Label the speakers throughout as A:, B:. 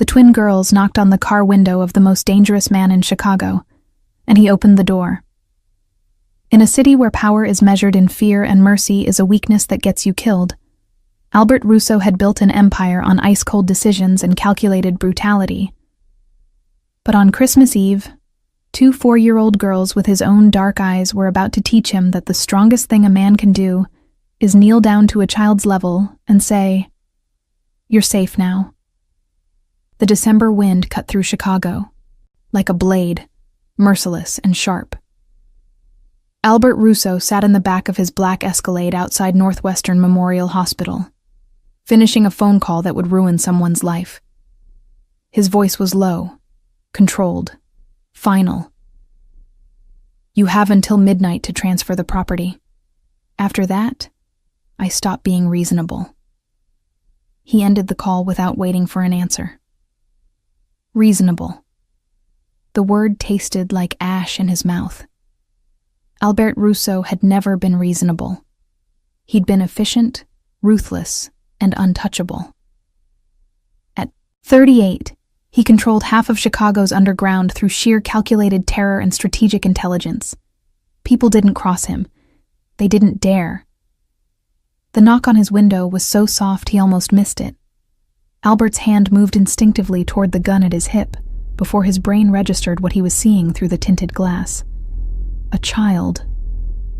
A: The twin girls knocked on the car window of the most dangerous man in Chicago, and he opened the door. In a city where power is measured in fear and mercy is a weakness that gets you killed, Albert Russo had built an empire on ice-cold decisions and calculated brutality. But on Christmas Eve, 2 4-year-old girls with his own dark eyes were about to teach him that the strongest thing a man can do is kneel down to a child's level and say, "You're safe now." The December wind cut through Chicago, like a blade, merciless and sharp. Albert Russo sat in the back of his black Escalade outside Northwestern Memorial Hospital, finishing a phone call that would ruin someone's life. His voice was low, controlled, final. "You have until midnight to transfer the property. After that, I stop being reasonable." He ended the call without waiting for an answer. Reasonable. The word tasted like ash in his mouth. Albert Russo had never been reasonable. He'd been efficient, ruthless, and untouchable. At 38, he controlled half of Chicago's underground through sheer calculated terror and strategic intelligence. People didn't cross him. They didn't dare. The knock on his window was so soft he almost missed it. Albert's hand moved instinctively toward the gun at his hip before his brain registered what he was seeing through the tinted glass. A child.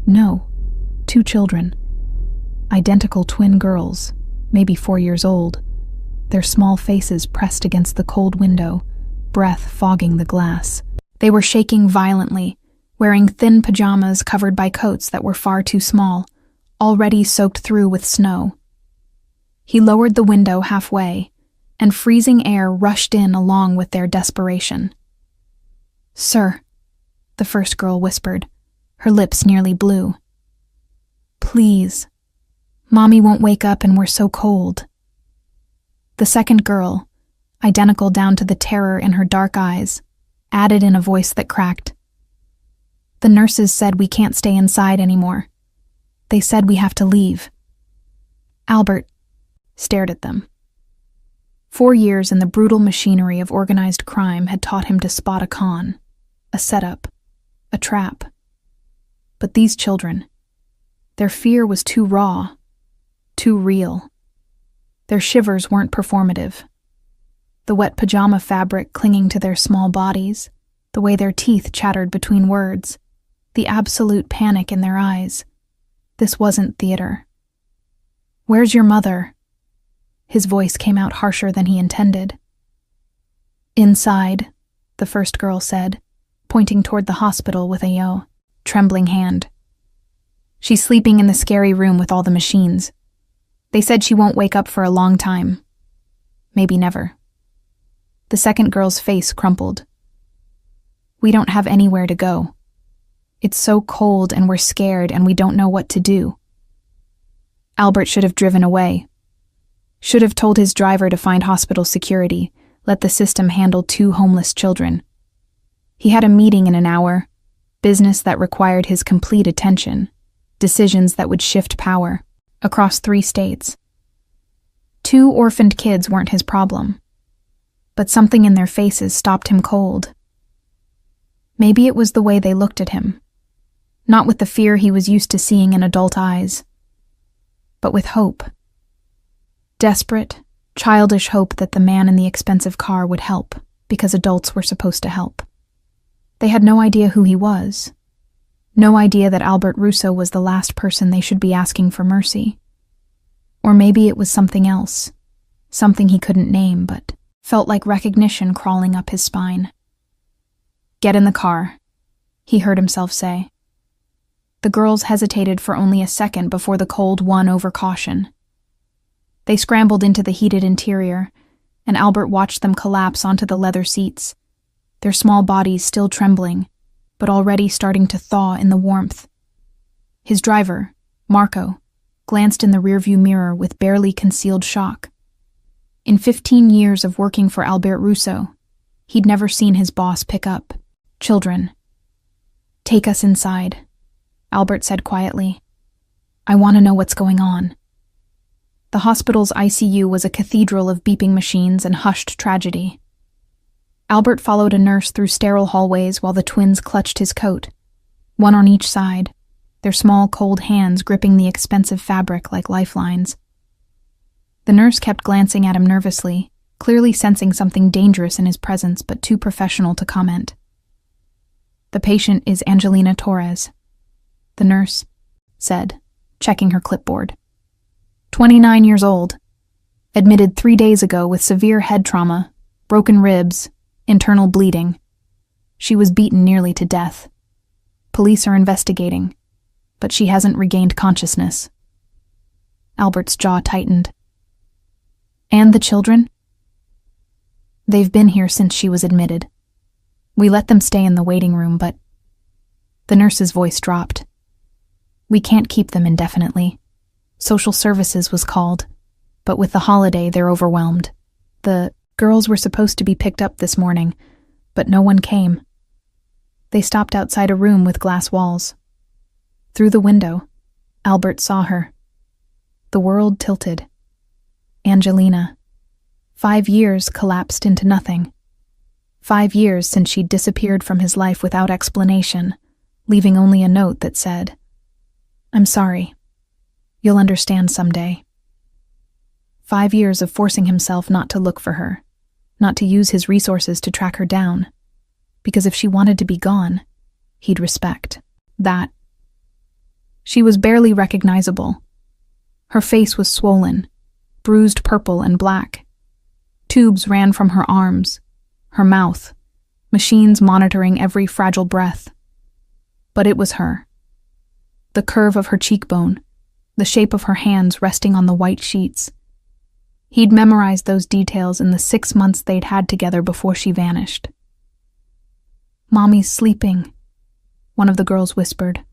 A: No, 2 children. Identical twin girls, maybe 4 years old, their small faces pressed against the cold window, breath fogging the glass. They were shaking violently, wearing thin pajamas covered by coats that were far too small, already soaked through with snow. He lowered the window halfway, and freezing air rushed in along with their desperation. "Sir," the first girl whispered, her lips nearly blue. "Please. Mommy won't wake up and we're so cold." The second girl, identical down to the terror in her dark eyes, added in a voice that cracked, "The nurses said we can't stay inside anymore. They said we have to leave." Albert stared at them. 4 years in the brutal machinery of organized crime had taught him to spot a con, a setup, a trap. But these children, their fear was too raw, too real. Their shivers weren't performative. The wet pajama fabric clinging to their small bodies, the way their teeth chattered between words, the absolute panic in their eyes. This wasn't theater. "Where's your mother?" His voice came out harsher than he intended. "Inside," the first girl said, pointing toward the hospital with a trembling hand. "She's sleeping in the scary room with all the machines. They said she won't wake up for a long time. Maybe never." The second girl's face crumpled. "We don't have anywhere to go. It's so cold and we're scared and we don't know what to do." Albert should have driven away. Should have told his driver to find hospital security, let the system handle 2 homeless children. He had a meeting in an hour, business that required his complete attention, decisions that would shift power, across 3 states. 2 orphaned kids weren't his problem, but something in their faces stopped him cold. Maybe it was the way they looked at him, not with the fear he was used to seeing in adult eyes, but with hope. Desperate, childish hope that the man in the expensive car would help, because adults were supposed to help. They had no idea who he was. No idea that Albert Russo was the last person they should be asking for mercy. Or maybe it was something else, something he couldn't name, but felt like recognition crawling up his spine. "Get in the car," he heard himself say. The girls hesitated for only a second before the cold won over caution. They scrambled into the heated interior, and Albert watched them collapse onto the leather seats, their small bodies still trembling, but already starting to thaw in the warmth. His driver, Marco, glanced in the rearview mirror with barely concealed shock. In 15 years of working for Albert Russo, he'd never seen his boss pick up children. "Take us inside," Albert said quietly. "I want to know what's going on." The hospital's ICU was a cathedral of beeping machines and hushed tragedy. Albert followed a nurse through sterile hallways while the twins clutched his coat, one on each side, their small, cold hands gripping the expensive fabric like lifelines. The nurse kept glancing at him nervously, clearly sensing something dangerous in his presence but too professional to comment. "The patient is Angelina Torres," the nurse said, checking her clipboard. 29 years old, admitted 3 days ago with severe head trauma, broken ribs, internal bleeding. She was beaten nearly to death. Police are investigating, but she hasn't regained consciousness. Albert's jaw tightened. "And the children?" "They've been here since she was admitted. We let them stay in the waiting room, but..." The nurse's voice dropped. "We can't keep them indefinitely. Social services was called, but with the holiday they're overwhelmed. The girls were supposed to be picked up this morning, but no one came. They stopped outside a room with glass walls. Through the window, Albert saw her. The world tilted. Angelina. 5 years collapsed into nothing. 5 years since she'd disappeared from his life without explanation, leaving only a note that said, "I'm sorry. You'll understand someday." 5 years of forcing himself not to look for her, not to use his resources to track her down, because if she wanted to be gone, he'd respect that. She was barely recognizable. Her face was swollen, bruised purple and black. Tubes ran from her arms, her mouth, machines monitoring every fragile breath. But it was her. The curve of her cheekbone, the shape of her hands resting on the white sheets. He'd memorized those details in the 6 months they'd had together before she vanished. "Mommy's sleeping," one of the girls whispered,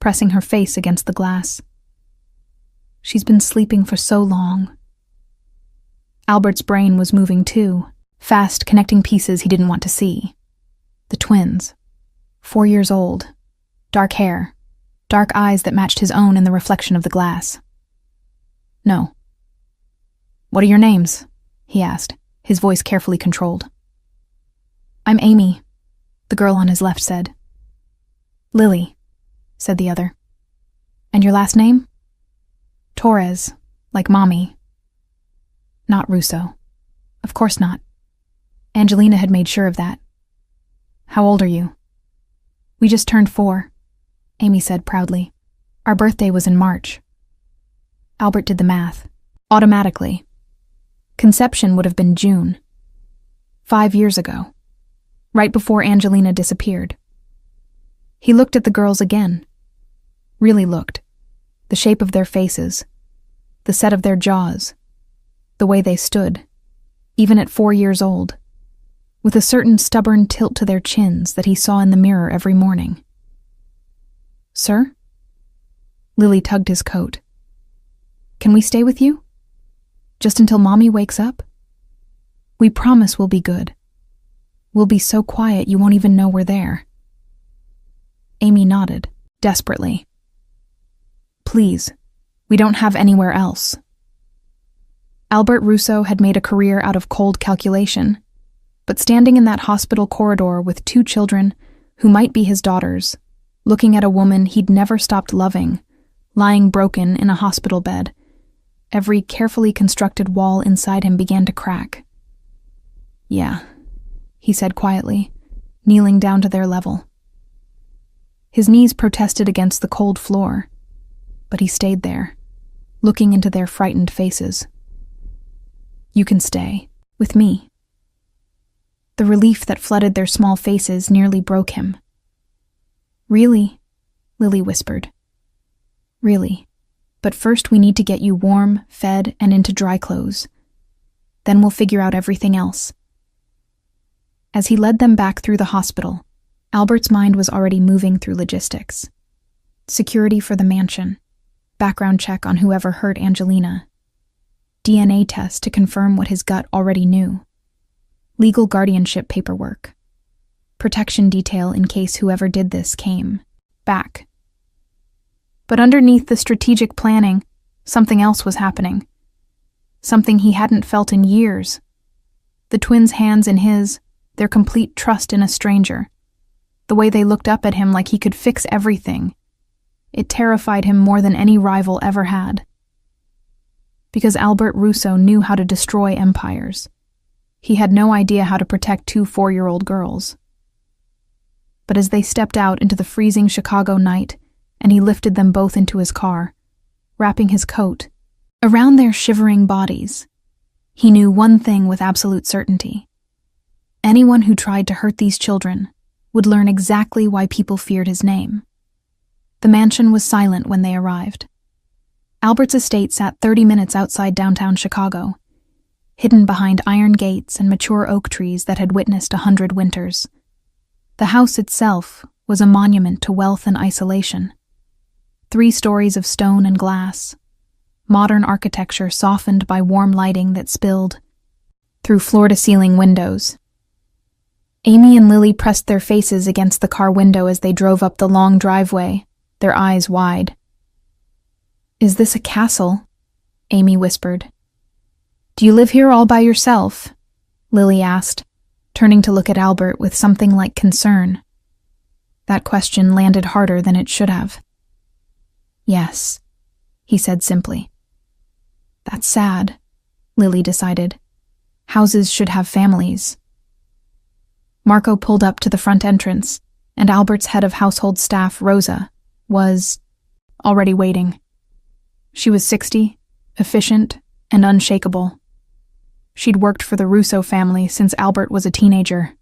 A: pressing her face against the glass. "She's been sleeping for so long." Albert's brain was moving too, fast connecting pieces he didn't want to see. The twins. 4 years old. Dark hair. Dark eyes that matched his own in the reflection of the glass. "No." "What are your names?" he asked, his voice carefully controlled. "I'm Amy," the girl on his left said. "Lily," said the other. "And your last name?" "Torres, like Mommy." Not Russo. Of course not. Angelina had made sure of that. "How old are you?" "We just turned 4, Amy said proudly. "Our birthday was in March." Albert did the math, automatically. Conception would have been June. 5 years ago, right before Angelina disappeared. He looked at the girls again. Really looked. The shape of their faces, the set of their jaws, the way they stood, even at 4 years old, with a certain stubborn tilt to their chins that he saw in the mirror every morning. "Sir?" Lily tugged his coat. "Can we stay with you? Just until Mommy wakes up? We promise we'll be good. We'll be so quiet you won't even know we're there." Amy nodded, desperately. "Please, we don't have anywhere else." Albert Russo had made a career out of cold calculation, but standing in that hospital corridor with 2 children who might be his daughters, looking at a woman he'd never stopped loving, lying broken in a hospital bed, every carefully constructed wall inside him began to crack. "Yeah," he said quietly, kneeling down to their level. His knees protested against the cold floor, but he stayed there, looking into their frightened faces. "You can stay, with me." The relief that flooded their small faces nearly broke him. "Really?" Lily whispered. "Really. But first we need to get you warm, fed, and into dry clothes. Then we'll figure out everything else." As he led them back through the hospital, Albert's mind was already moving through logistics. Security for the mansion, background check on whoever hurt Angelina, DNA test to confirm what his gut already knew, legal guardianship paperwork, protection detail in case whoever did this came back. But underneath the strategic planning, something else was happening. something he hadn't felt in years. The twins' hands in his, their complete trust in a stranger. The way they looked up at him like he could fix everything. It terrified him more than any rival ever had. Because Albert Russo knew how to destroy empires. He had no idea how to protect two 4-year-old girls. But as they stepped out into the freezing Chicago night, and he lifted them both into his car, wrapping his coat around their shivering bodies, he knew one thing with absolute certainty. Anyone who tried to hurt these children would learn exactly why people feared his name. The mansion was silent when they arrived. Albert's estate sat 30 minutes outside downtown Chicago, hidden behind iron gates and mature oak trees that had witnessed 100 winters. The house itself was a monument to wealth and isolation. 3 stories of stone and glass, modern architecture softened by warm lighting that spilled through floor-to-ceiling windows. Amy and Lily pressed their faces against the car window as they drove up the long driveway, their eyes wide. "Is this a castle?" Amy whispered. "Do you live here all by yourself?" Lily asked, turning to look at Albert with something like concern. That question landed harder than it should have. "Yes," he said simply. "That's sad," Lily decided. "Houses should have families." Marco pulled up to the front entrance, and Albert's head of household staff, Rosa, was already waiting. She was 60, efficient, and unshakable. She'd worked for the Russo family since Albert was a teenager.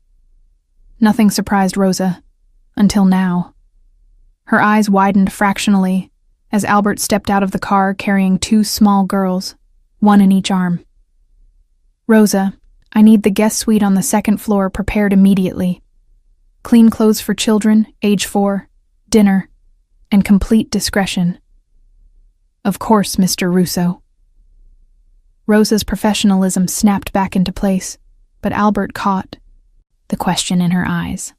A: Nothing surprised Rosa, until now. Her eyes widened fractionally as Albert stepped out of the car carrying 2 small girls, one in each arm. "Rosa, I need the guest suite on the 2nd floor prepared immediately. Clean clothes for children, age 4, dinner, and complete discretion." "Of course, Mr. Russo." Rosa's professionalism snapped back into place, but Albert caught the question in her eyes.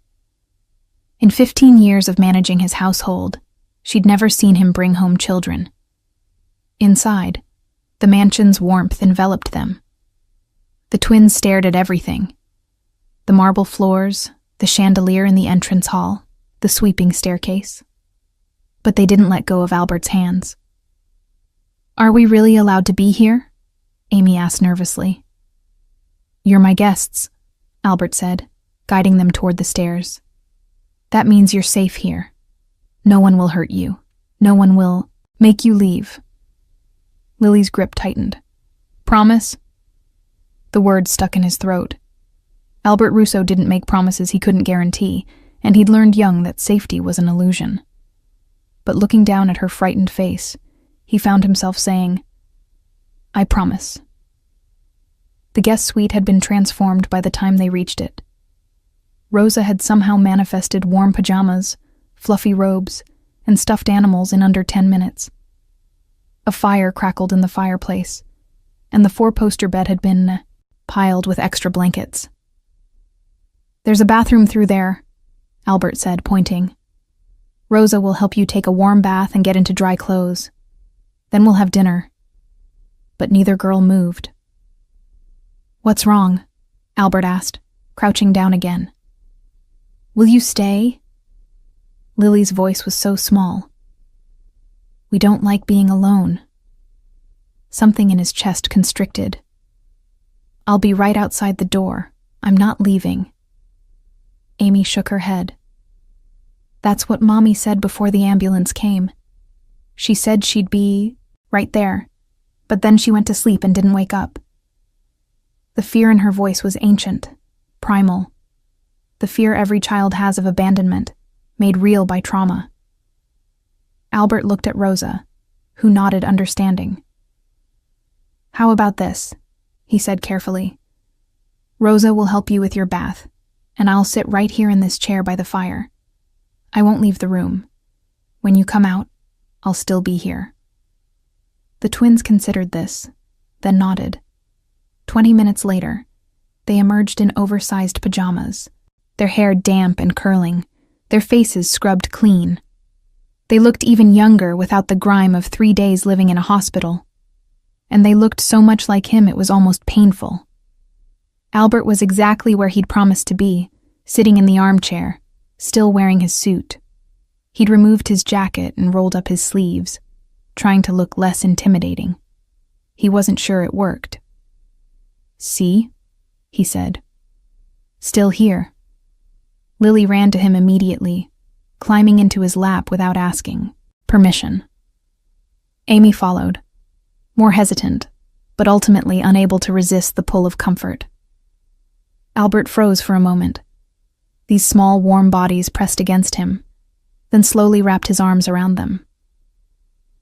A: In 15 years of managing his household, she'd never seen him bring home children. Inside, the mansion's warmth enveloped them. The twins stared at everything. The marble floors, the chandelier in the entrance hall, the sweeping staircase. But they didn't let go of Albert's hands. "Are we really allowed to be here?" Amy asked nervously. "You're my guests," Albert said, guiding them toward the stairs. "That means you're safe here. No one will hurt you. No one will make you leave." Lily's grip tightened. "Promise?" The word stuck in his throat. Albert Russo didn't make promises he couldn't guarantee, and he'd learned young that safety was an illusion. But looking down at her frightened face, he found himself saying, "I promise." The guest suite had been transformed by the time they reached it. Rosa had somehow manifested warm pajamas, fluffy robes, and stuffed animals in under 10 minutes. A fire crackled in the fireplace, and the 4-poster bed had been piled with extra blankets. "There's a bathroom through there," Albert said, pointing. "Rosa will help you take a warm bath and get into dry clothes. Then we'll have dinner." But neither girl moved. "What's wrong?" Albert asked, crouching down again. "Will you stay?" Lily's voice was so small. "We don't like being alone." Something in his chest constricted. "I'll be right outside the door. I'm not leaving." Amy shook her head. "That's what Mommy said before the ambulance came. She said she'd be right there, but then she went to sleep and didn't wake up." The fear in her voice was ancient, primal. The fear every child has of abandonment, made real by trauma. Albert looked at Rosa, who nodded understanding. "How about this?" he said carefully. "Rosa will help you with your bath, and I'll sit right here in this chair by the fire. I won't leave the room. When you come out, I'll still be here." The twins considered this, then nodded. 20 minutes later, they emerged in oversized pajamas, their hair damp and curling, their faces scrubbed clean. They looked even younger without the grime of 3 days living in a hospital. and they looked so much like him it was almost painful. Albert was exactly where he'd promised to be, sitting in the armchair, still wearing his suit. He'd removed his jacket and rolled up his sleeves, trying to look less intimidating. He wasn't sure it worked. "See?" he said. "Still here." Lily ran to him immediately, climbing into his lap without asking permission. Amy followed, more hesitant, but ultimately unable to resist the pull of comfort. Albert froze for a moment. These small, warm bodies pressed against him, then slowly wrapped his arms around them.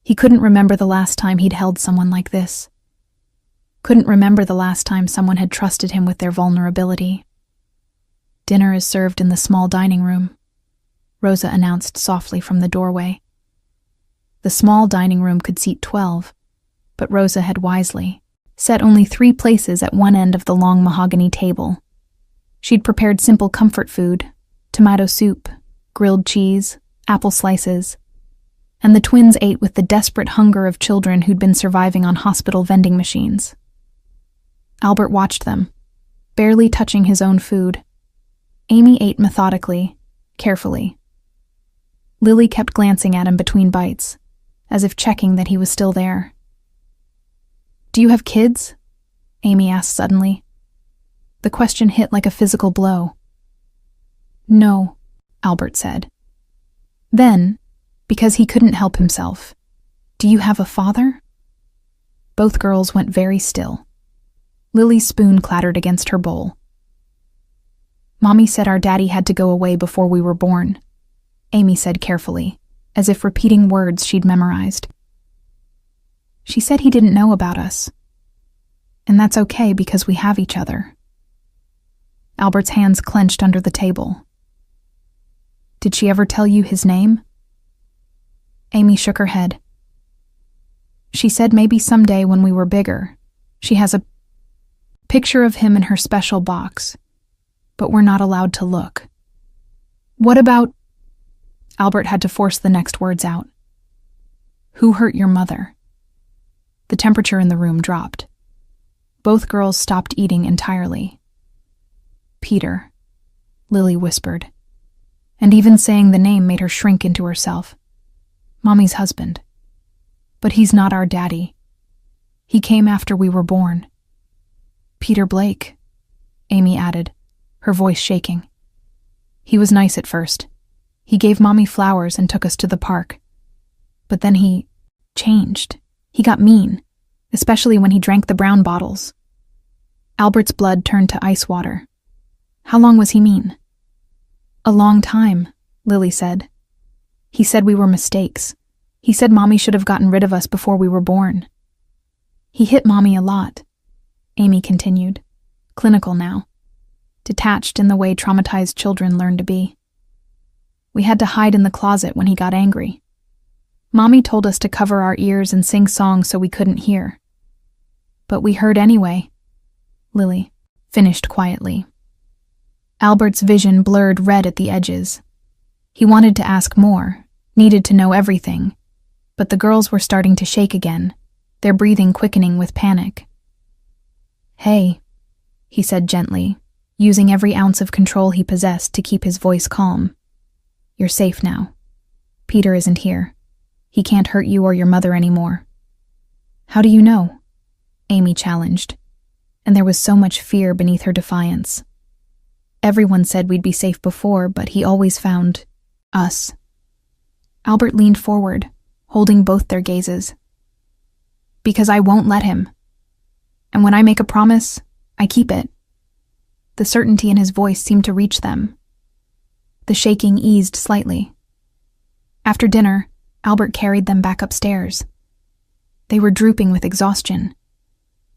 A: He couldn't remember the last time he'd held someone like this. Couldn't remember the last time someone had trusted him with their vulnerability. "Dinner is served in the small dining room," Rosa announced softly from the doorway. The small dining room could seat 12, but Rosa had wisely set only 3 places at one end of the long mahogany table. She'd prepared simple comfort food, tomato soup, grilled cheese, apple slices, and the twins ate with the desperate hunger of children who'd been surviving on hospital vending machines. Albert watched them, barely touching his own food. Amy ate methodically, carefully. Lily kept glancing at him between bites, as if checking that he was still there. "Do you have kids?" Amy asked suddenly. The question hit like a physical blow. "No," Albert said. Then, because he couldn't help himself, "Do you have a father?" Both girls went very still. Lily's spoon clattered against her bowl. "Mommy said our daddy had to go away before we were born," Amy said carefully, as if repeating words she'd memorized. "She said he didn't know about us. And that's okay because we have each other." Albert's hands clenched under the table. "Did she ever tell you his name?" Amy shook her head. "She said maybe someday when we were bigger. She has a picture of him in her special box, but we're not allowed to look." "What about—" Albert had to force the next words out. "Who hurt your mother?" The temperature in the room dropped. Both girls stopped eating entirely. "Peter," Lily whispered, and even saying the name made her shrink into herself. "Mommy's husband. But he's not our daddy. He came after we were born." "Peter Blake," Amy added, her voice shaking. "He was nice at first. He gave Mommy flowers and took us to the park. But then he changed. He got mean, especially when he drank the brown bottles." Albert's blood turned to ice water. "How long was he mean?" "A long time," Lily said. "He said we were mistakes. He said Mommy should have gotten rid of us before we were born. He hit Mommy a lot," Amy continued, clinical now, detached in the way traumatized children learn to be. "We had to hide in the closet when he got angry. Mommy told us to cover our ears and sing songs so we couldn't hear. But we heard anyway," Lily finished quietly. Albert's vision blurred red at the edges. He wanted to ask more, needed to know everything, but the girls were starting to shake again, their breathing quickening with panic. "Hey," he said gently, using every ounce of control he possessed to keep his voice calm. "You're safe now. Peter isn't here. He can't hurt you or your mother anymore." "How do you know?" Amy challenged, and there was so much fear beneath her defiance. "Everyone said we'd be safe before, but he always found us." Albert leaned forward, holding both their gazes. "Because I won't let him. And when I make a promise, I keep it." The certainty in his voice seemed to reach them. The shaking eased slightly. After dinner, Albert carried them back upstairs. They were drooping with exhaustion,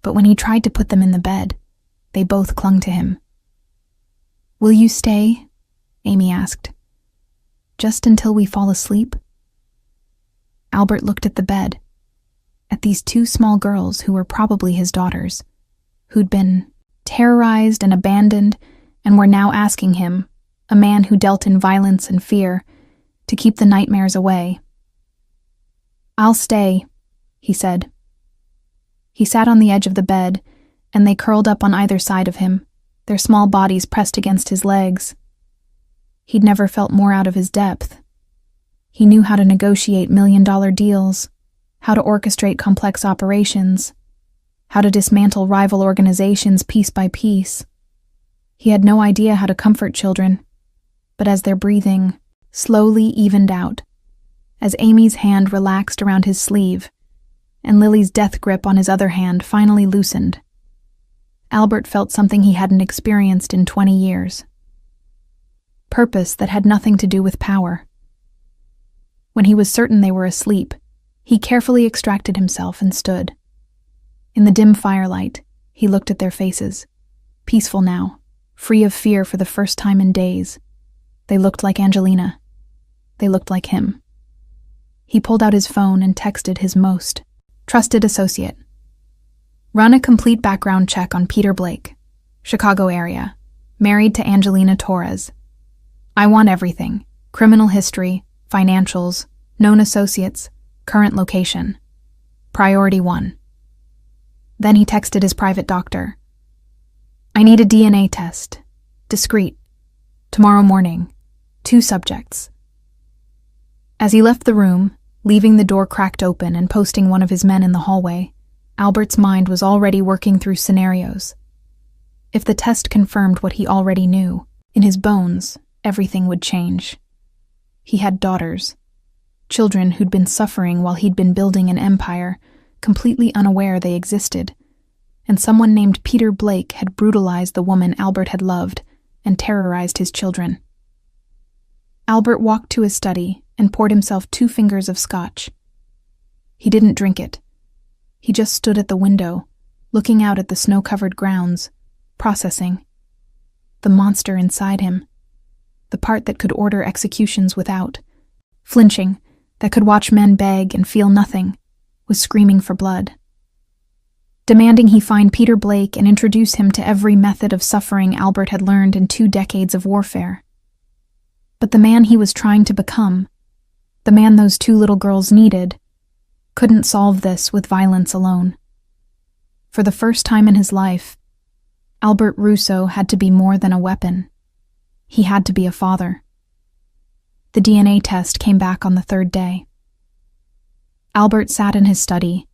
A: but when he tried to put them in the bed, they both clung to him. "Will you stay?" Amy asked. "Just until we fall asleep?" Albert looked at the bed, at these 2 small girls who were probably his daughters, who'd been terrorized and abandoned and were now asking him, a man who dealt in violence and fear, to keep the nightmares away. "I'll stay," he said. He sat on the edge of the bed, and they curled up on either side of him, their small bodies pressed against his legs. He'd never felt more out of his depth. He knew how to negotiate million-dollar deals, how to orchestrate complex operations, how to dismantle rival organizations piece by piece. He had no idea how to comfort children, but as their breathing slowly evened out, as Amy's hand relaxed around his sleeve, and Lily's death grip on his other hand finally loosened, Albert felt something he hadn't experienced in 20 years. Purpose that had nothing to do with power. When he was certain they were asleep, he carefully extracted himself and stood. In the dim firelight, he looked at their faces, peaceful now, free of fear for the first time in days. They looked like Angelina. They looked like him. He pulled out his phone and texted his most trusted associate. Run a complete background check on Peter Blake, Chicago area, married to Angelina Torres. I want everything: criminal history, financials, known associates, current location. Priority 1. Then he texted his private doctor. I need a DNA test. Discreet. Tomorrow morning. 2 subjects. As he left the room, leaving the door cracked open and posting one of his men in the hallway, Albert's mind was already working through scenarios. If the test confirmed what he already knew, in his bones, everything would change. He had daughters, children who'd been suffering while he'd been building an empire, completely unaware they existed, and someone named Peter Blake had brutalized the woman Albert had loved and terrorized his children. Albert walked to his study and poured himself 2 fingers of scotch. He didn't drink it. He just stood at the window, looking out at the snow-covered grounds, processing. The monster inside him, the part that could order executions without, flinching, that could watch men beg and feel nothing, was screaming for blood. Demanding he find Peter Blake and introduce him to every method of suffering Albert had learned in 2 decades of warfare. But the man he was trying to become, the man those 2 little girls needed, couldn't solve this with violence alone. For the first time in his life, Albert Russo had to be more than a weapon. He had to be a father. The DNA test came back on the 3rd day. Albert sat in his study,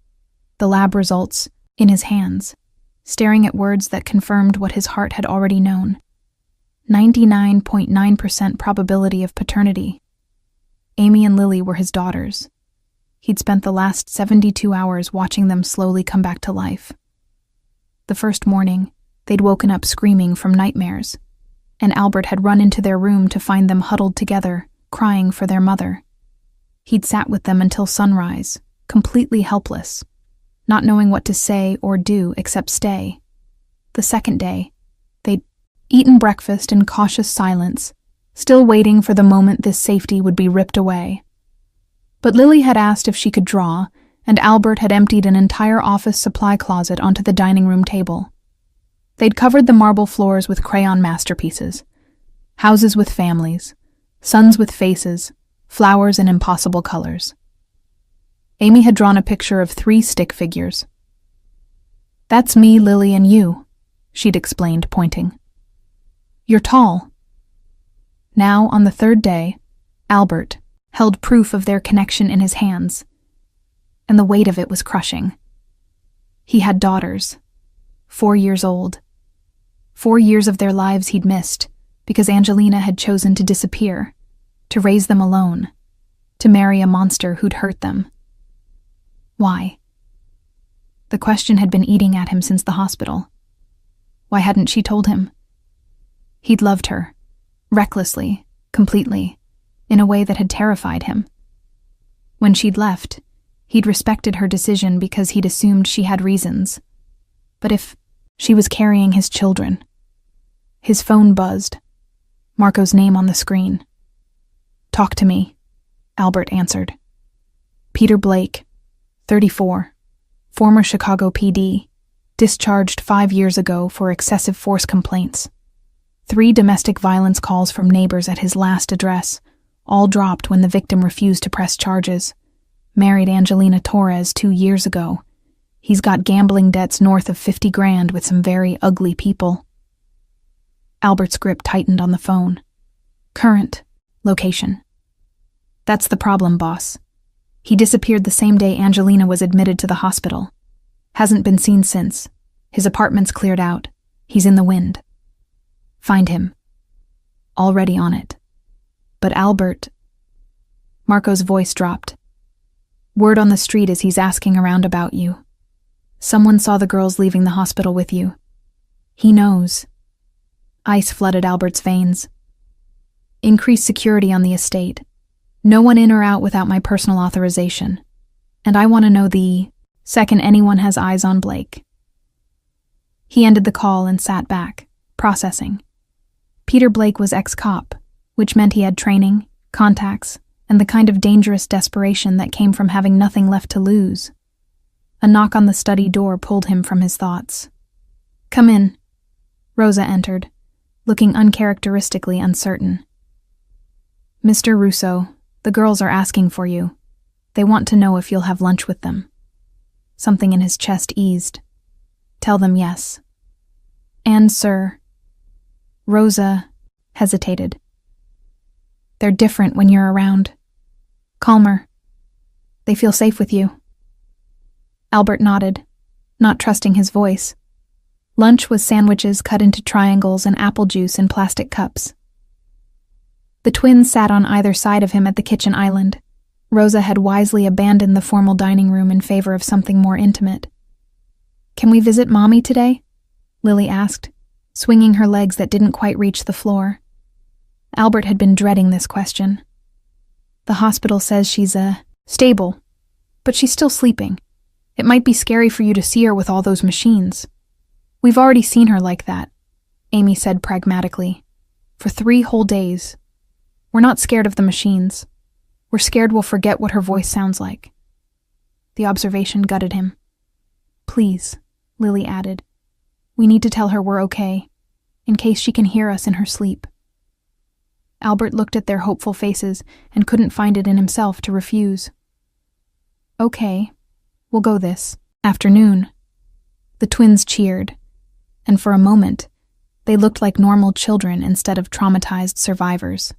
A: the lab results in his hands, staring at words that confirmed what his heart had already known. 99.9% probability of paternity. Amy and Lily were his daughters. He'd spent the last 72 hours watching them slowly come back to life. The first morning, they'd woken up screaming from nightmares, and Albert had run into their room to find them huddled together, crying for their mother. He'd sat with them until sunrise, completely helpless, not knowing what to say or do except stay. The second day, they'd eaten breakfast in cautious silence, still waiting for the moment this safety would be ripped away. But Lily had asked if she could draw, and Albert had emptied an entire office supply closet onto the dining room table. They'd covered the marble floors with crayon masterpieces. Houses with families, suns with faces, flowers in impossible colors. Amy had drawn a picture of 3 stick figures. That's me, Lily, and you, she'd explained, pointing. You're tall. Now, on the 3rd day, Albert held proof of their connection in his hands, and the weight of it was crushing. He had daughters, 4 years old. 4 years of their lives he'd missed because Angelina had chosen to disappear, to raise them alone, to marry a monster who'd hurt them. Why? The question had been eating at him since the hospital. Why hadn't she told him? He'd loved her, recklessly, completely, in a way that had terrified him. When she'd left, he'd respected her decision because he'd assumed she had reasons. But if she was carrying his children? His phone buzzed. Marco's name on the screen. Talk to me, Albert answered. Peter Blake, 34, former Chicago PD, discharged 5 years ago for excessive force complaints. 3 domestic violence calls from neighbors at his last address, all dropped when the victim refused to press charges. Married Angelina Torres 2 years ago. He's got gambling debts north of 50 grand with some very ugly people. Albert's grip tightened on the phone. Current location. That's the problem, boss. He disappeared the same day Angelina was admitted to the hospital. Hasn't been seen since. His apartment's cleared out. He's in the wind. Find him. Already on it. But Albert... Marco's voice dropped. Word on the street is he's asking around about you. Someone saw the girls leaving the hospital with you. He knows. Ice flooded Albert's veins. Increase security on the estate. No one in or out without my personal authorization. And I want to know the second anyone has eyes on Blake. He ended the call and sat back, processing. Peter Blake was ex-cop, which meant he had training, contacts, and the kind of dangerous desperation that came from having nothing left to lose. A knock on the study door pulled him from his thoughts. Come in. Rosa entered, looking uncharacteristically uncertain. Mr. Russo, the girls are asking for you. They want to know if you'll have lunch with them. Something in his chest eased. Tell them yes. And, sir. Rosa hesitated. They're different when you're around. Calmer. They feel safe with you. Albert nodded, not trusting his voice. Lunch was sandwiches cut into triangles and apple juice in plastic cups. The twins sat on either side of him at the kitchen island. Rosa had wisely abandoned the formal dining room in favor of something more intimate. Can we visit Mommy today? Lily asked, swinging her legs that didn't quite reach the floor. Albert had been dreading this question. The hospital says she's stable, but she's still sleeping. It might be scary for you to see her with all those machines. We've already seen her like that, Amy said pragmatically. For 3 whole days. We're not scared of the machines. We're scared we'll forget what her voice sounds like. The observation gutted him. Please, Lily added. We need to tell her we're okay, in case she can hear us in her sleep. Albert looked at their hopeful faces and couldn't find it in himself to refuse. Okay, we'll go this afternoon. The twins cheered, and for a moment, they looked like normal children instead of traumatized survivors.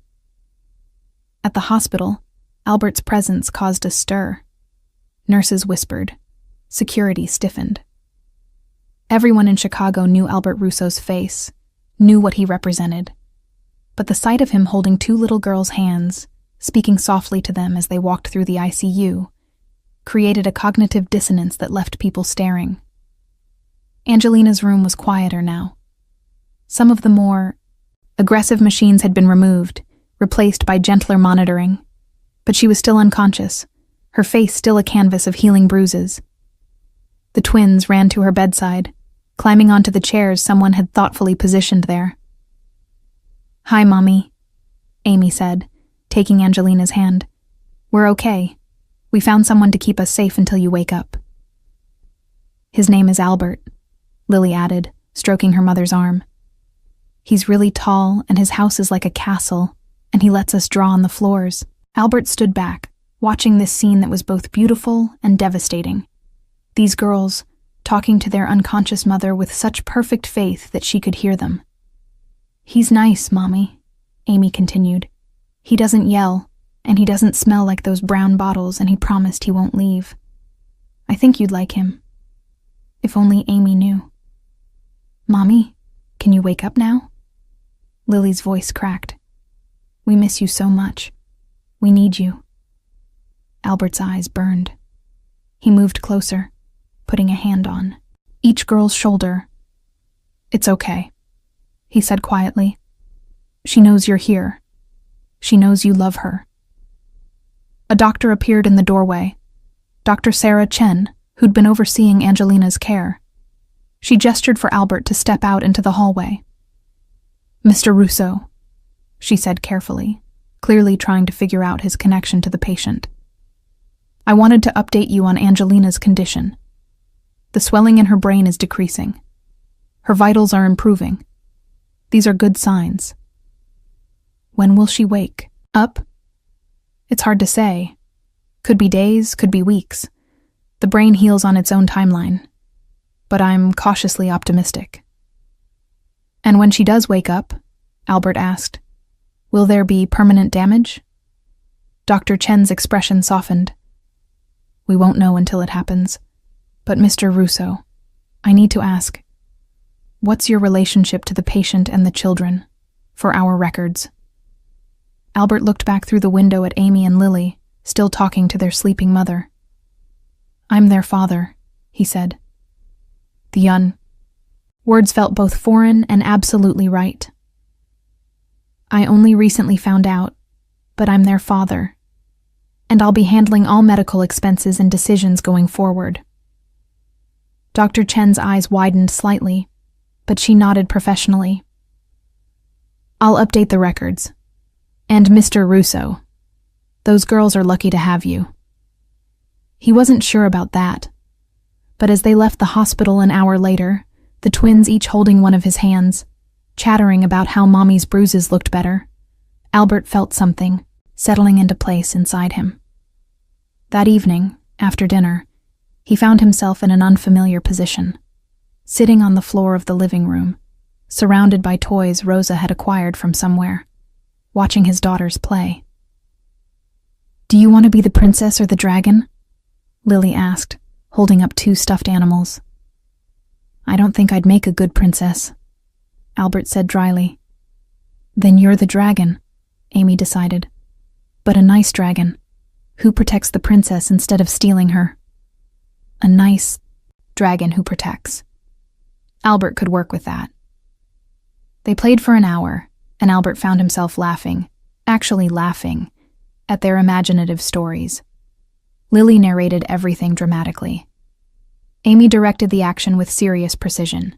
A: At the hospital, Albert's presence caused a stir. Nurses whispered. Security stiffened. Everyone in Chicago knew Albert Russo's face, knew what he represented. But the sight of him holding 2 little girls' hands, speaking softly to them as they walked through the ICU, created a cognitive dissonance that left people staring. Angelina's room was quieter now. Some of the more aggressive machines had been removed, replaced by gentler monitoring, but she was still unconscious, her face still a canvas of healing bruises. The twins ran to her bedside, climbing onto the chairs someone had thoughtfully positioned there. Hi, Mommy, Amy said, taking Angelina's hand. We're okay. We found someone to keep us safe until you wake up. His name is Albert, Lily added, stroking her mother's arm. He's really tall, and his house is like a castle, and he lets us draw on the floors. Albert stood back, watching this scene that was both beautiful and devastating. These girls, talking to their unconscious mother with such perfect faith that she could hear them. He's nice, Mommy, Amy continued. He doesn't yell, and he doesn't smell like those brown bottles, and he promised he won't leave. I think you'd like him. If only Amy knew. Mommy, can you wake up now? Lily's voice cracked. We miss you so much. We need you. Albert's eyes burned. He moved closer, putting a hand on each girl's shoulder. It's okay, he said quietly. She knows you're here. She knows you love her. A doctor appeared in the doorway, Dr. Sarah Chen, who'd been overseeing Angelina's care. She gestured for Albert to step out into the hallway. Mr. Russo, she said carefully, clearly trying to figure out his connection to the patient. I wanted to update you on Angelina's condition. The swelling in her brain is decreasing. Her vitals are improving. These are good signs. When will she wake up? It's hard to say. Could be days, could be weeks. The brain heals on its own timeline, but I'm cautiously optimistic. And when she does wake up, Albert asked, will there be permanent damage? Dr. Chen's expression softened. We won't know until it happens. But Mr. Russo, I need to ask, what's your relationship to the patient and the children, for our records? Albert looked back through the window at Amy and Lily, still talking to their sleeping mother. I'm their father, he said. Words felt both foreign and absolutely right. I only recently found out, but I'm their father, and I'll be handling all medical expenses and decisions going forward. Dr. Chen's eyes widened slightly, but she nodded professionally. I'll update the records. And Mr. Russo, those girls are lucky to have you. He wasn't sure about that, but as they left the hospital an hour later, the twins each holding one of his hands, chattering about how Mommy's bruises looked better, Albert felt something settling into place inside him. That evening, after dinner, he found himself in an unfamiliar position, sitting on the floor of the living room, surrounded by toys Rosa had acquired from somewhere, watching his daughters play. Do you want to be the princess or the dragon? Lily asked, holding up 2 stuffed animals. I don't think I'd make a good princess, Albert said dryly. Then you're the dragon, Amy decided. But a nice dragon, who protects the princess instead of stealing her. A nice dragon who protects. Albert could work with that. They played for an hour, and Albert found himself laughing, actually laughing, at their imaginative stories. Lily narrated everything dramatically. Amy directed the action with serious precision.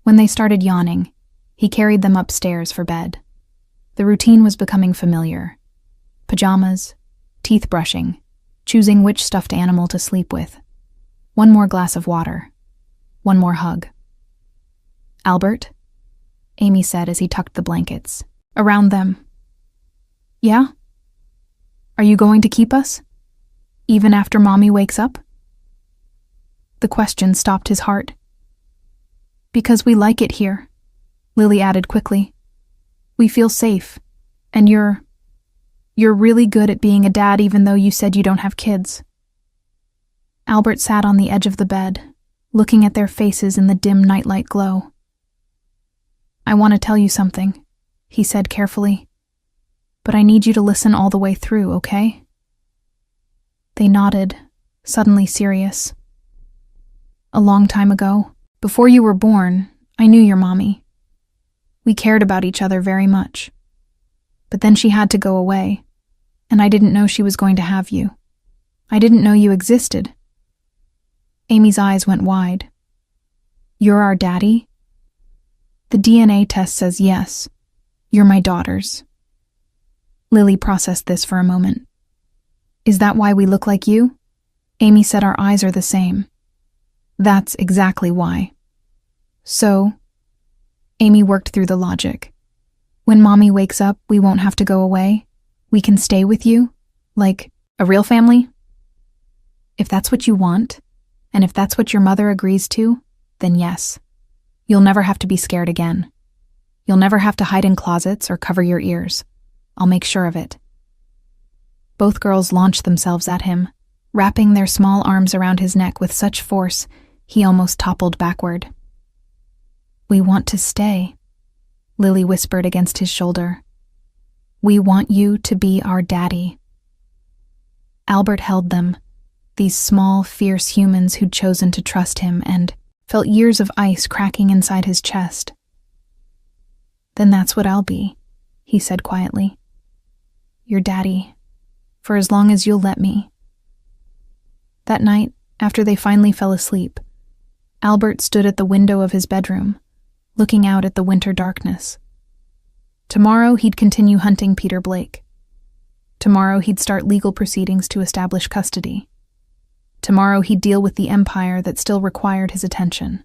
A: When they started yawning, he carried them upstairs for bed. The routine was becoming familiar. Pajamas, teeth brushing, choosing which stuffed animal to sleep with. One more glass of water. One more hug. Albert? Amy said as he tucked the blankets around them. Yeah? Are you going to keep us? Even after Mommy wakes up? The question stopped his heart. Because we like it here, Lily added quickly. We feel safe, and you're really good at being a dad even though you said you don't have kids. Albert sat on the edge of the bed, looking at their faces in the dim nightlight glow. I want to tell you something, he said carefully, but I need you to listen all the way through, okay? They nodded, suddenly serious. A long time ago, before you were born, I knew your mommy. We cared about each other very much. But then she had to go away, and I didn't know she was going to have you. I didn't know you existed. Amy's eyes went wide. You're our daddy? The DNA test says yes. You're my daughters. Lily processed this for a moment. Is that why we look like you? Amy said our eyes are the same. That's exactly why. So, Amy worked through the logic. When Mommy wakes up, we won't have to go away. We can stay with you, like a real family. If that's what you want, and if that's what your mother agrees to, then yes. You'll never have to be scared again. You'll never have to hide in closets or cover your ears. I'll make sure of it. Both girls launched themselves at him, wrapping their small arms around his neck with such force he almost toppled backward. We want to stay, Lily whispered against his shoulder. We want you to be our daddy. Albert held them, these small, fierce humans who'd chosen to trust him, and felt years of ice cracking inside his chest. Then that's what I'll be, he said quietly. Your daddy, for as long as you'll let me. That night, after they finally fell asleep, Albert stood at the window of his bedroom, looking out at the winter darkness. Tomorrow he'd continue hunting Peter Blake. Tomorrow he'd start legal proceedings to establish custody. Tomorrow he'd deal with the empire that still required his attention.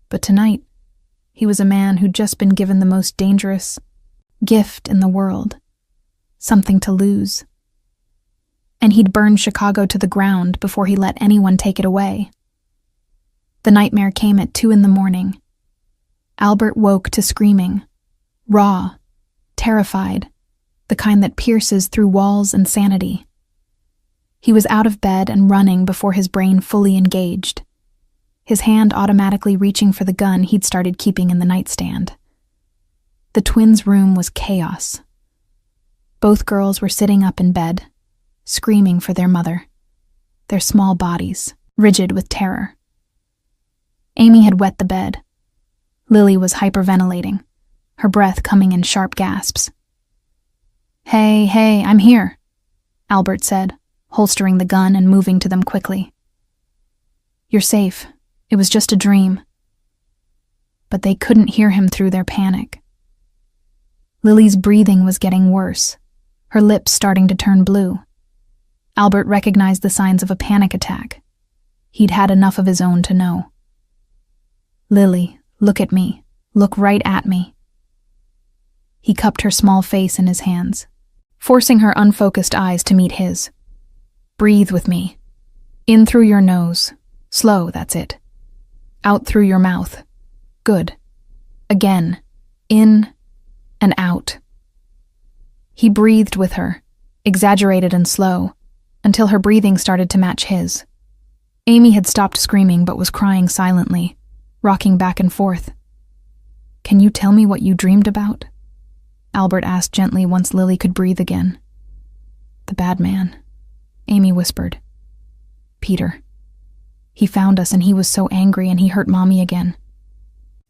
A: But tonight, he was a man who'd just been given the most dangerous gift in the world, something to lose. and he'd burn Chicago to the ground before he let anyone take it away. The nightmare came at 2 a.m. Albert woke to screaming, raw, terrified, the kind that pierces through walls and sanity. He was out of bed and running before his brain fully engaged, his hand automatically reaching for the gun he'd started keeping in the nightstand. The twins' room was chaos. Both girls were sitting up in bed, screaming for their mother, their small bodies rigid with terror. Amy had wet the bed. Lily was hyperventilating, her breath coming in sharp gasps. Hey, I'm here," Albert said, holstering the gun and moving to them quickly. "You're safe. It was just a dream." But they couldn't hear him through their panic. Lily's breathing was getting worse, her lips starting to turn blue. Albert recognized the signs of a panic attack. He'd had enough of his own to know. "Lily, look at me. Look right at me." He cupped her small face in his hands, forcing her unfocused eyes to meet his. "Breathe with me. In through your nose. Slow, that's it. Out through your mouth. Good. Again. In and out." He breathed with her, exaggerated and slow, until her breathing started to match his. Amy had stopped screaming but was crying silently, rocking back and forth. "Can you tell me what you dreamed about?" Albert asked gently once Lily could breathe again. "The bad man," Amy whispered. "Peter. He found us and he was so angry and he hurt Mommy again."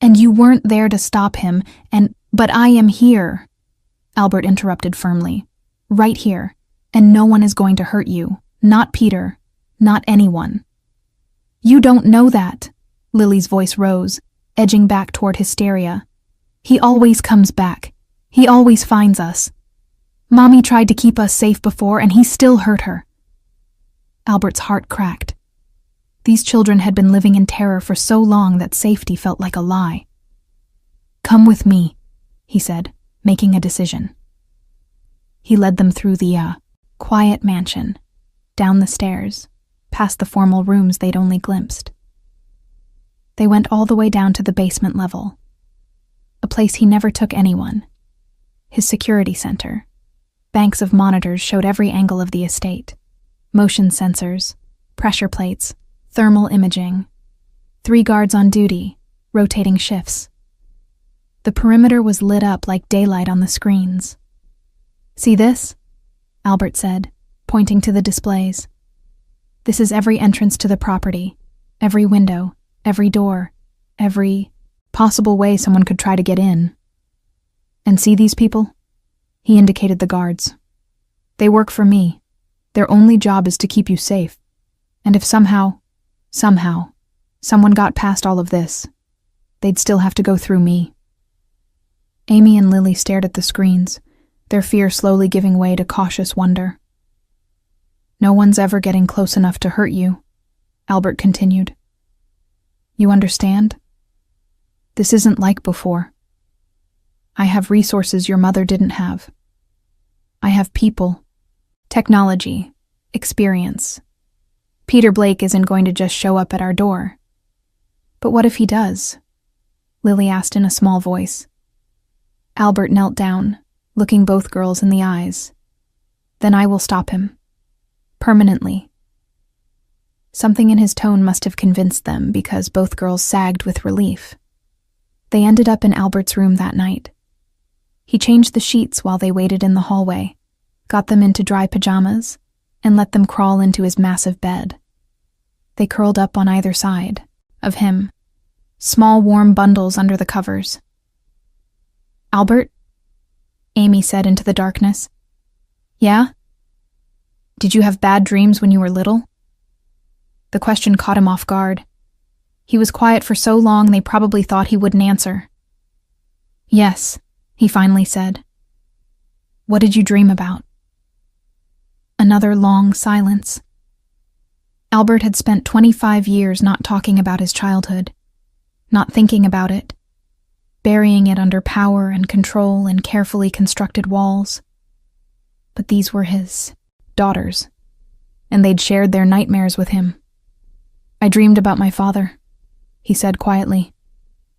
A: "And you weren't there to stop him, but I am here," Albert interrupted firmly. "Right here, and no one is going to hurt you. Not Peter. Not anyone." "You don't know that," Lily's voice rose, edging back toward hysteria. "He always comes back. He always finds us. Mommy tried to keep us safe before, and he still hurt her." Albert's heart cracked. These children had been living in terror for so long that safety felt like a lie. "Come with me," he said, making a decision. He led them through the quiet mansion, down the stairs, past the formal rooms they'd only glimpsed. They went all the way down to the basement level, a place he never took anyone. His security center. Banks of monitors showed every angle of the estate. Motion sensors, pressure plates, thermal imaging. 3 guards on duty, rotating shifts. The perimeter was lit up like daylight on the screens. "See this?" Albert said, pointing to the displays. "This is every entrance to the property, every window, every door, every possible way someone could try to get in. And see these people?" He indicated the guards. "They work for me. Their only job is to keep you safe. And if somehow, someone got past all of this, they'd still have to go through me." Amy and Lily stared at the screens, their fear slowly giving way to cautious wonder. "No one's ever getting close enough to hurt you," Albert continued. "You understand? This isn't like before. I have resources your mother didn't have. I have people, technology, experience. Peter Blake isn't going to just show up at our door." "But what if he does?" Lily asked in a small voice. Albert knelt down, looking both girls in the eyes. "Then I will stop him. Permanently." Something in his tone must have convinced them because both girls sagged with relief. They ended up in Albert's room that night. He changed the sheets while they waited in the hallway, got them into dry pajamas, and let them crawl into his massive bed. They curled up on either side of him, small warm bundles under the covers. "Albert?" Amy said into the darkness. "Yeah? Did you have bad dreams when you were little?" The question caught him off guard. He was quiet for so long they probably thought he wouldn't answer. "Yes," he finally said. "What did you dream about?" Another long silence. Albert had spent 25 years not talking about his childhood, not thinking about it, burying it under power and control and carefully constructed walls. But these were his daughters, and they'd shared their nightmares with him. "I dreamed about my father," he said quietly.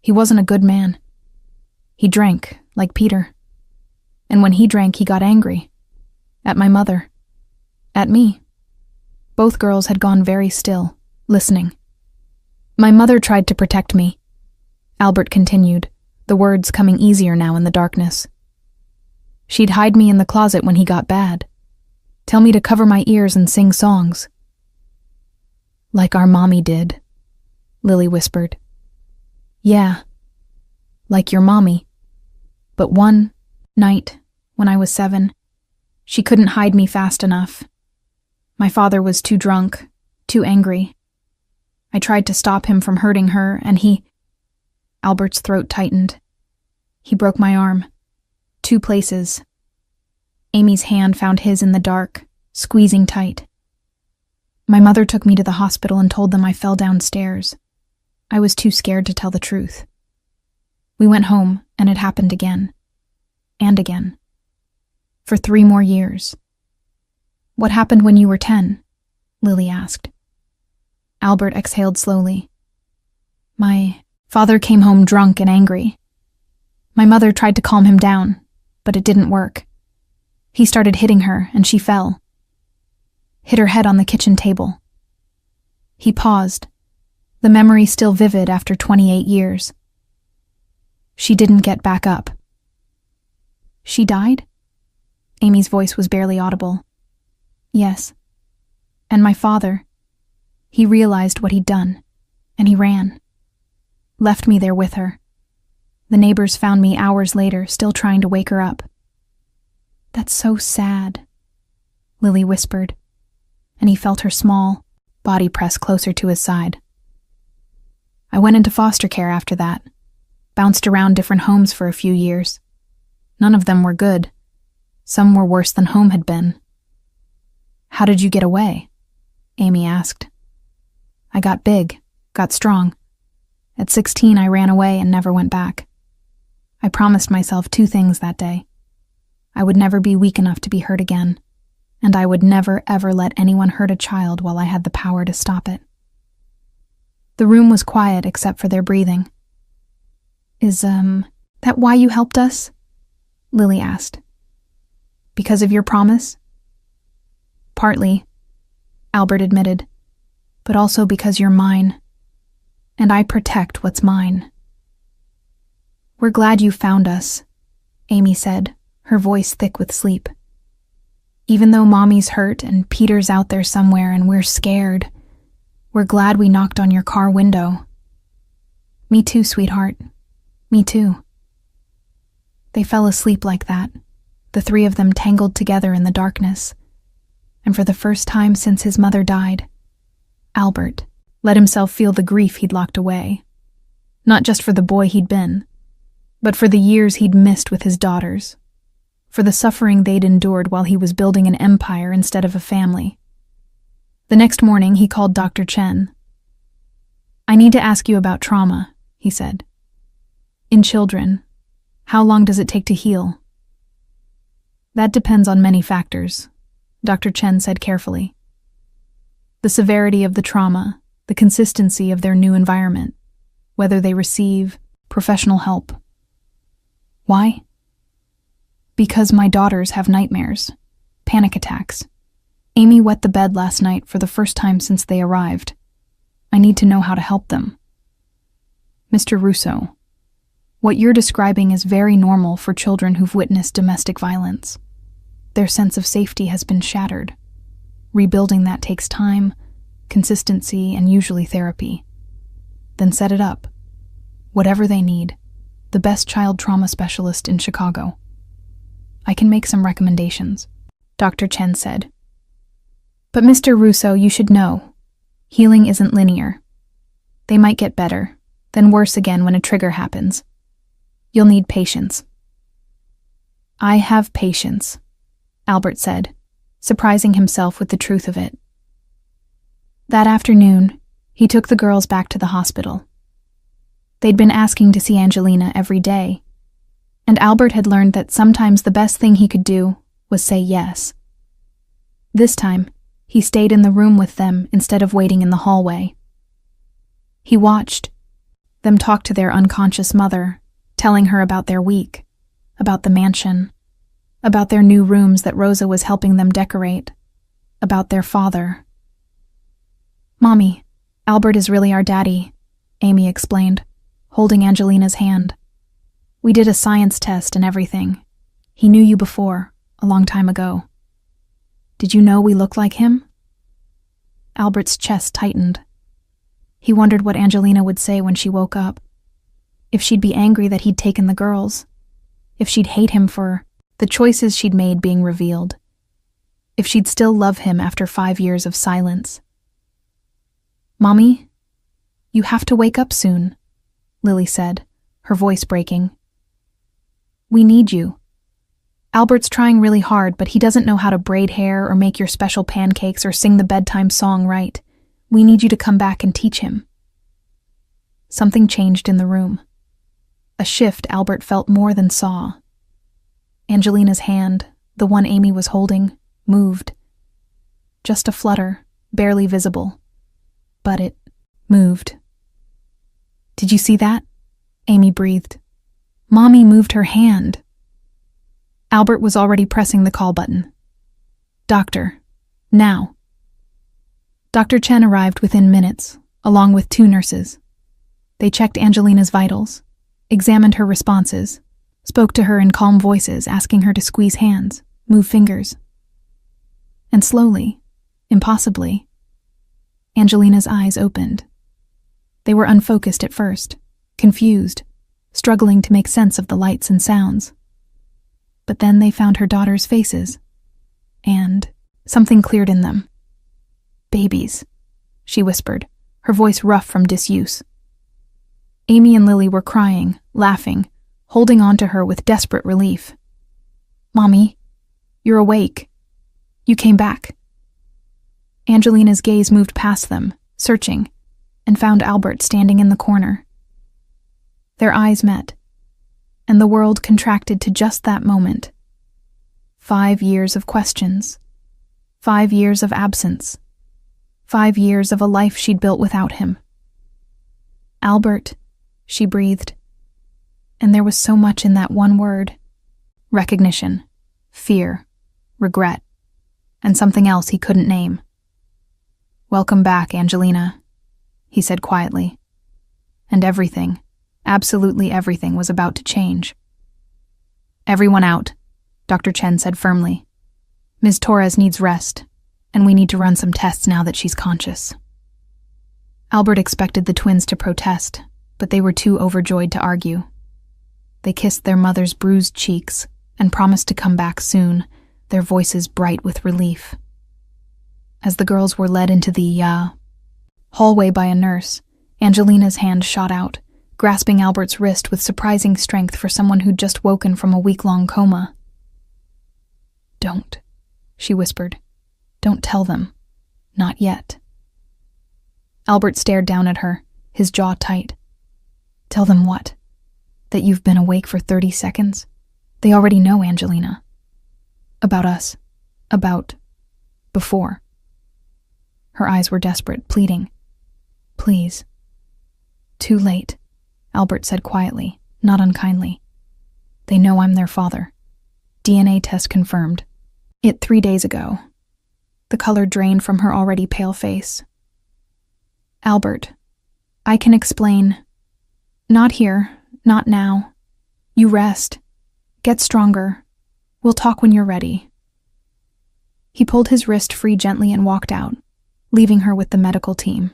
A: "He wasn't a good man. He drank, like Peter. And when he drank, he got angry. At my mother. At me." Both girls had gone very still, listening. "My mother tried to protect me," Albert continued, the words coming easier now in the darkness. "She'd hide me in the closet when he got bad. Tell me to cover my ears and sing songs." "Like our mommy did," Lily whispered. "Yeah, like your mommy. But one night, when I was 7, she couldn't hide me fast enough. My father was too drunk, too angry. I tried to stop him from hurting her, and he—" Albert's throat tightened. "He broke my arm. 2 places. Amy's hand found his in the dark, squeezing tight. My mother took me to the hospital and told them I fell downstairs. I was too scared to tell the truth. We went home, and it happened again. And again. For 3 more years." "What happened when you were 10? Lily asked. Albert exhaled slowly. "My father came home drunk and angry. My mother tried to calm him down, but it didn't work. He started hitting her, and she fell. Hit her head on the kitchen table." He paused, the memory still vivid after 28 years. "She didn't get back up." "She died?" Amy's voice was barely audible. "Yes. And my father, he realized what he'd done, and he ran. Left me there with her. The neighbors found me hours later, still trying to wake her up." "That's so sad," Lily whispered, and he felt her small body press closer to his side. "I went into foster care after that, bounced around different homes for a few years. None of them were good. Some were worse than home had been." "How did you get away?" Amy asked. "I got big, got strong. At 16, I ran away and never went back. I promised myself 2 things that day. I would never be weak enough to be hurt again, and I would never ever let anyone hurt a child while I had the power to stop it." The room was quiet except for their breathing. Is that why you helped us?" Lily asked. "Because of your promise?" "Partly," Albert admitted, "but also because you're mine, and I protect what's mine." "We're glad you found us," Amy said, her voice thick with sleep. "Even though Mommy's hurt and Peter's out there somewhere and we're scared, we're glad we knocked on your car window." "Me too, sweetheart. Me too." They fell asleep like that, the 3 of them tangled together in the darkness. And for the first time since his mother died, Albert let himself feel the grief he'd locked away. Not just for the boy he'd been, but for the years he'd missed with his daughters, for the suffering they'd endured while he was building an empire instead of a family. The next morning, he called Dr. Chen. "I need to ask you about trauma," he said. "In children, how long does it take to heal?" "That depends on many factors," Dr. Chen said carefully. "The severity of the trauma, the consistency of their new environment, whether they receive professional help." "Why?" "Because my daughters have nightmares, panic attacks. Amy wet the bed last night for the first time since they arrived. I need to know how to help them." "Mr. Russo, what you're describing is very normal for children who've witnessed domestic violence. Their sense of safety has been shattered. Rebuilding that takes time, consistency, and usually therapy. Then set it up. Whatever they need, the best child trauma specialist in Chicago. I can make some recommendations," Dr. Chen said. "But Mr. Russo, you should know, healing isn't linear. They might get better, then worse again when a trigger happens. You'll need patience." "I have patience," Albert said, surprising himself with the truth of it. That afternoon, he took the girls back to the hospital. They'd been asking to see Angelina every day, and Albert had learned that sometimes the best thing he could do was say yes. This time, He stayed in the room with them instead of waiting in the hallway. He watched them talk to their unconscious mother, telling her about their week, about the mansion, about their new rooms that Rosa was helping them decorate, about their father. "Mommy, Albert is really our daddy," Amy explained, holding Angelina's hand. "We did a science test and everything. He knew you before, a long time ago. Did you know we look like him?" Albert's chest tightened. He wondered what Angelina would say when she woke up. If she'd be angry that he'd taken the girls. If she'd hate him for the choices she'd made being revealed. If she'd still love him after 5 years of silence. "Mommy, you have to wake up soon," Lily said, her voice breaking. "We need you. Albert's trying really hard, but he doesn't know how to braid hair or make your special pancakes or sing the bedtime song right. We need you to come back and teach him." Something changed in the room. A shift Albert felt more than saw. Angelina's hand, the one Amy was holding, moved. Just a flutter, barely visible. But it moved. "Did you see that?" Amy breathed. "Mommy moved her hand." Albert was already pressing the call button. "Doctor, now." Dr. Chen arrived within minutes, along with 2 nurses. They checked Angelina's vitals, examined her responses, spoke to her in calm voices, asking her to squeeze hands, move fingers. And slowly, impossibly, Angelina's eyes opened. They were unfocused at first, confused, struggling to make sense of the lights and sounds. But then they found her daughter's faces, and something cleared in them. "Babies," she whispered, her voice rough from disuse. Amy and Lily were crying, laughing, holding on to her with desperate relief. "Mommy, you're awake. You came back." Angelina's gaze moved past them, searching, and found Albert standing in the corner. Their eyes met, and the world contracted to just that moment. 5 years of questions. 5 years of absence. 5 years of a life she'd built without him. "Albert," she breathed. And there was so much in that one word. Recognition, fear, regret, and something else he couldn't name. "Welcome back, Angelina," he said quietly. And everything, absolutely everything, was about to change. "Everyone out," Dr. Chen said firmly. "Ms. Torres needs rest, and we need to run some tests now that she's conscious." Albert expected the twins to protest, but they were too overjoyed to argue. They kissed their mother's bruised cheeks and promised to come back soon, their voices bright with relief. As the girls were led into the hallway by a nurse, Angelina's hand shot out, grasping Albert's wrist with surprising strength for someone who'd just woken from a week-long coma. "Don't," she whispered. "Don't tell them. Not yet." Albert stared down at her, his jaw tight. "Tell them what? That you've been awake for 30 seconds? They already know, Angelina. About us. About before." Her eyes were desperate, pleading. "Please." "Too late," Albert said quietly, not unkindly. "They know I'm their father. DNA test confirmed. It 3 days ago." The color drained from her already pale face. "Albert, I can explain. Not here, not now. You rest. Get stronger. We'll talk when you're ready." He pulled his wrist free gently and walked out, leaving her with the medical team.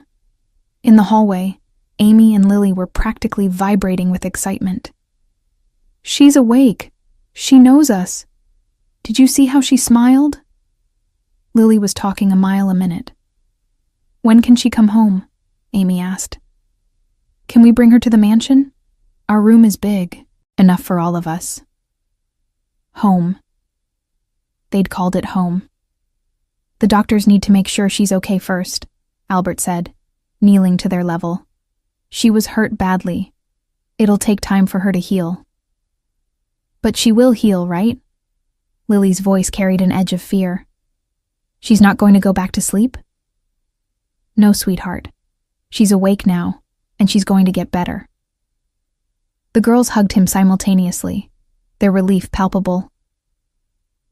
A: In the hallway, Amy and Lily were practically vibrating with excitement. "She's awake. She knows us. Did you see how she smiled?" Lily was talking a mile a minute. "When can she come home?" Amy asked. "Can we bring her to the mansion? Our room is big, enough for all of us." Home. They'd called it home. "The doctors need to make sure she's okay first," Albert said, kneeling to their level. "She was hurt badly. It'll take time for her to heal." "But she will heal, right?" Lily's voice carried an edge of fear. She's not going to go back to sleep? No, sweetheart. She's awake now, and she's going to get better. The girls hugged him simultaneously, their relief palpable.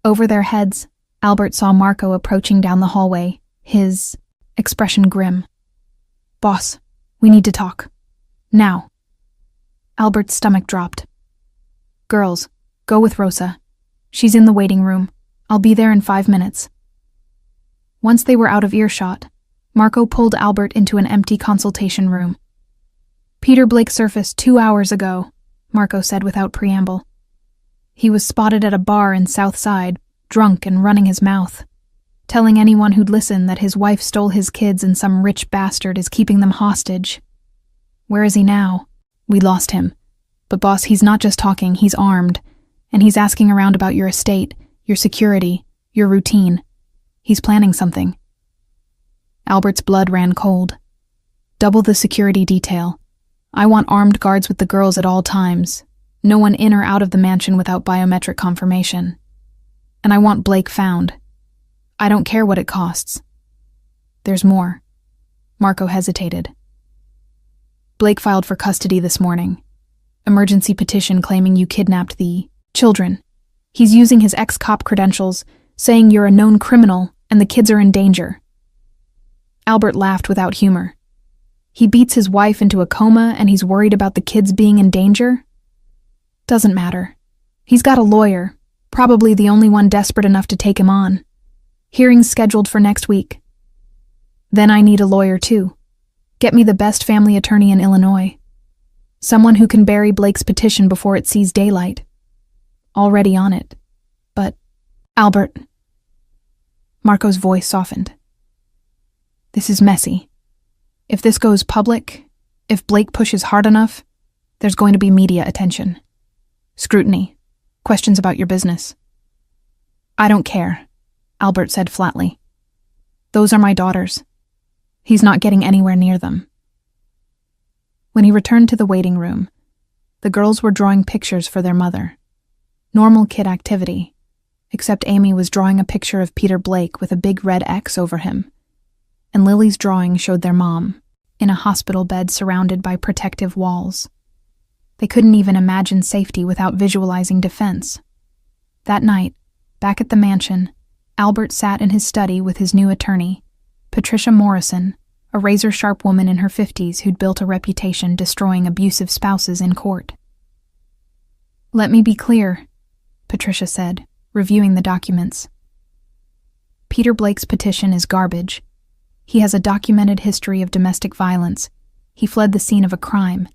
A: Over their heads, Albert saw Marco approaching down the hallway, his expression grim. Boss, we need to talk. Now. Albert's stomach dropped. Girls, go with Rosa. She's in the waiting room. I'll be there in 5 minutes. Once they were out of earshot, Marco pulled Albert into an empty consultation room. Peter Blake surfaced 2 hours ago, Marco said without preamble. He was spotted at a bar in South Side, drunk and running his mouth, telling anyone who'd listen that his wife stole his kids and some rich bastard is keeping them hostage. Where is he now? We lost him. But boss, he's not just talking, he's armed, and he's asking around about your estate, your security, your routine. He's planning something. Albert's blood ran cold. Double the security detail. I want armed guards with the girls at all times. No one in or out of the mansion without biometric confirmation. And I want Blake found. I don't care what it costs. There's more. Marco hesitated. Blake filed for custody this morning. Emergency petition claiming you kidnapped the children. He's using his ex-cop credentials, saying you're a known criminal and the kids are in danger. Albert laughed without humor. He beats his wife into a coma and he's worried about the kids being in danger? Doesn't matter. He's got a lawyer, probably the only one desperate enough to take him on. Hearings scheduled for next week. Then I need a lawyer too. Get me the best family attorney in Illinois. Someone who can bury Blake's petition before it sees daylight. Already on it. But, Albert. Marco's voice softened. This is messy. If this goes public, if Blake pushes hard enough, there's going to be media attention. Scrutiny. Questions about your business. I don't care, Albert said flatly. Those are my daughters. He's not getting anywhere near them. When he returned to the waiting room, the girls were drawing pictures for their mother. Normal kid activity, except Amy was drawing a picture of Peter Blake with a big red X over him, and Lily's drawing showed their mom, in a hospital bed surrounded by protective walls. They couldn't even imagine safety without visualizing defense. That night, back at the mansion, Albert sat in his study with his new attorney, Patricia Morrison, a razor-sharp woman in her 50s who'd built a reputation destroying abusive spouses in court. Let me be clear, Patricia said, reviewing the documents. Peter Blake's petition is garbage. He has a documented history of domestic violence. He fled the scene of a crime.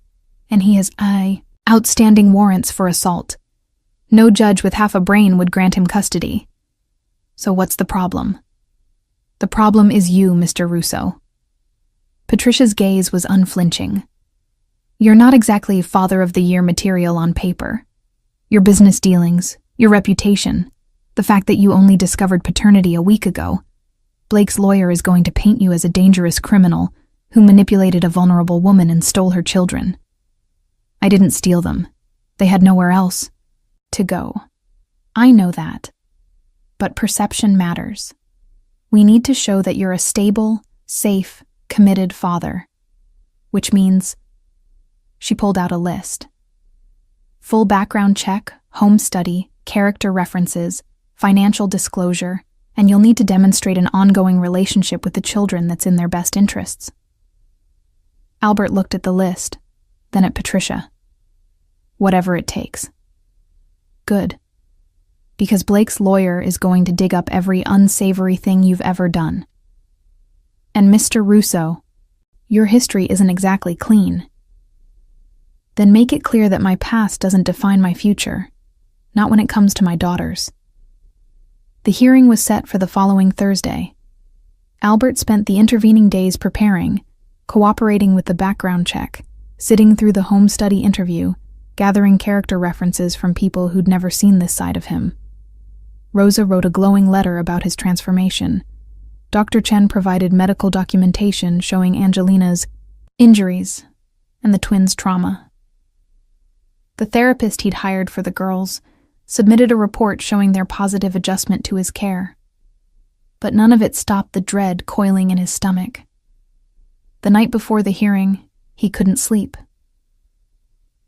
A: And he has outstanding warrants for assault. No judge with half a brain would grant him custody. So what's the problem? The problem is you, Mr. Russo. Patricia's gaze was unflinching. You're not exactly father of the year material on paper. Your business dealings, your reputation, the fact that you only discovered paternity a week ago. Blake's lawyer is going to paint you as a dangerous criminal who manipulated a vulnerable woman and stole her children. I didn't steal them. They had nowhere else to go. I know that. But perception matters. We need to show that you're a stable, safe, committed father. Which means... She pulled out a list. Full background check, home study, character references, financial disclosure, and you'll need to demonstrate an ongoing relationship with the children that's in their best interests. Albert looked at the list, then at Patricia. Whatever it takes. Good. Because Blake's lawyer is going to dig up every unsavory thing you've ever done. And Mr. Russo, your history isn't exactly clean. Then make it clear that my past doesn't define my future, not when it comes to my daughters. The hearing was set for the following Thursday. Albert spent the intervening days preparing, cooperating with the background check, sitting through the home study interview, gathering character references from people who'd never seen this side of him. Rosa wrote a glowing letter about his transformation. Dr. Chen provided medical documentation showing Angelina's injuries and the twins' trauma. The therapist he'd hired for the girls submitted a report showing their positive adjustment to his care. but none of it stopped the dread coiling in his stomach. The night before the hearing, he couldn't sleep.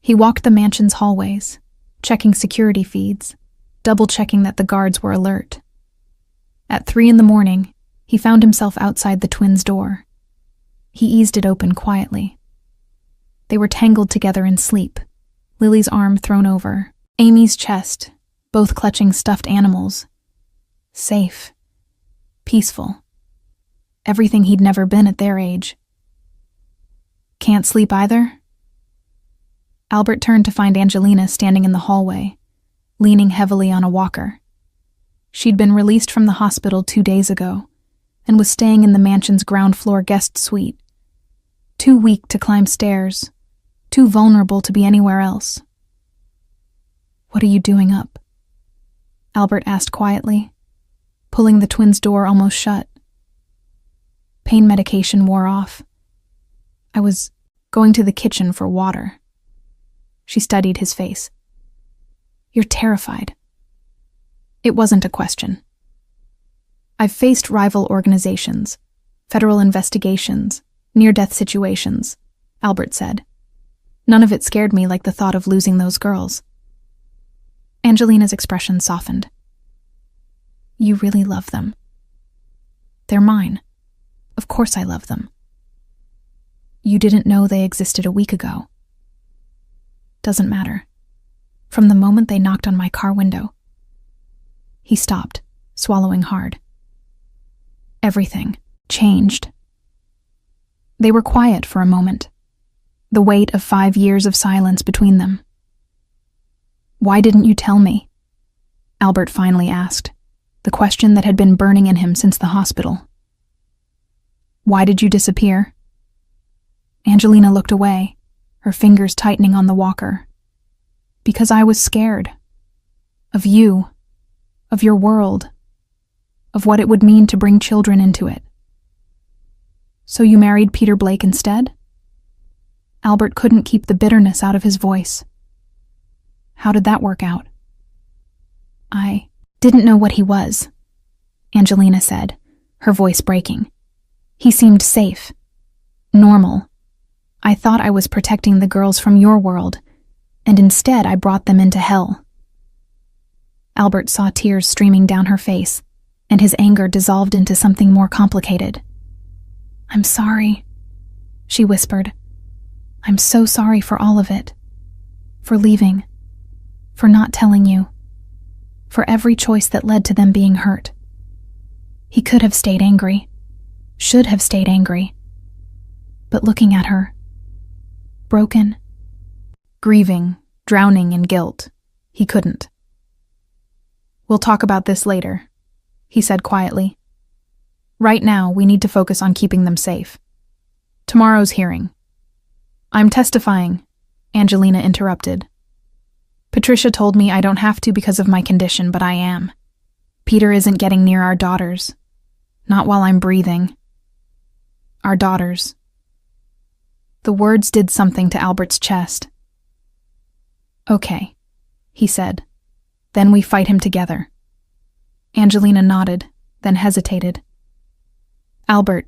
A: He walked the mansion's hallways, checking security feeds, double-checking that the guards were alert. At 3 a.m, he found himself outside the twins' door. He eased it open quietly. They were tangled together in sleep, Lily's arm thrown over, Amy's chest, both clutching stuffed animals. Safe. Peaceful. Everything he'd never been at their age. Can't sleep either? Albert turned to find Angelina standing in the hallway, leaning heavily on a walker. She'd been released from the hospital 2 days ago and was staying in the mansion's ground-floor guest suite. Too weak to climb stairs, too vulnerable to be anywhere else. "What are you doing up?" Albert asked quietly, pulling the twins' door almost shut. Pain medication wore off. "I was going to the kitchen for water." She studied his face. "You're terrified." It wasn't a question. "I've faced rival organizations, federal investigations, near-death situations," Albert said. "None of it scared me like the thought of losing those girls." Angelina's expression softened. "You really love them." "They're mine. Of course I love them." "You didn't know they existed a week ago." "Doesn't matter. From the moment they knocked on my car window." He stopped, swallowing hard. Everything changed. They were quiet for a moment, the weight of 5 years of silence between them. "Why didn't you tell me?" Albert finally asked, the question that had been burning in him since the hospital. "Why did you disappear?" Angelina looked away, her fingers tightening on the walker. "Because I was scared. Of you. Of your world. Of what it would mean to bring children into it." "So you married Peter Blake instead?" Albert couldn't keep the bitterness out of his voice. "How did that work out?" "I didn't know what he was," Angelina said, her voice breaking. "He seemed safe. Normal. I thought I was protecting the girls from your world, and instead I brought them into hell." Albert saw tears streaming down her face, and his anger dissolved into something more complicated. "I'm sorry," she whispered. "I'm so sorry for all of it. For leaving. For not telling you. For every choice that led to them being hurt." He could have stayed angry. Should have stayed angry. But looking at her, broken, grieving, drowning in guilt, he couldn't. "We'll talk about this later," he said quietly. "Right now, we need to focus on keeping them safe. Tomorrow's hearing." "I'm testifying," Angelina interrupted. "Patricia told me I don't have to because of my condition, but I am. Peter isn't getting near our daughters. Not while I'm breathing. Our daughters." The words did something to Albert's chest. "Okay," he said. "Then we fight him together." Angelina nodded, then hesitated. "Albert,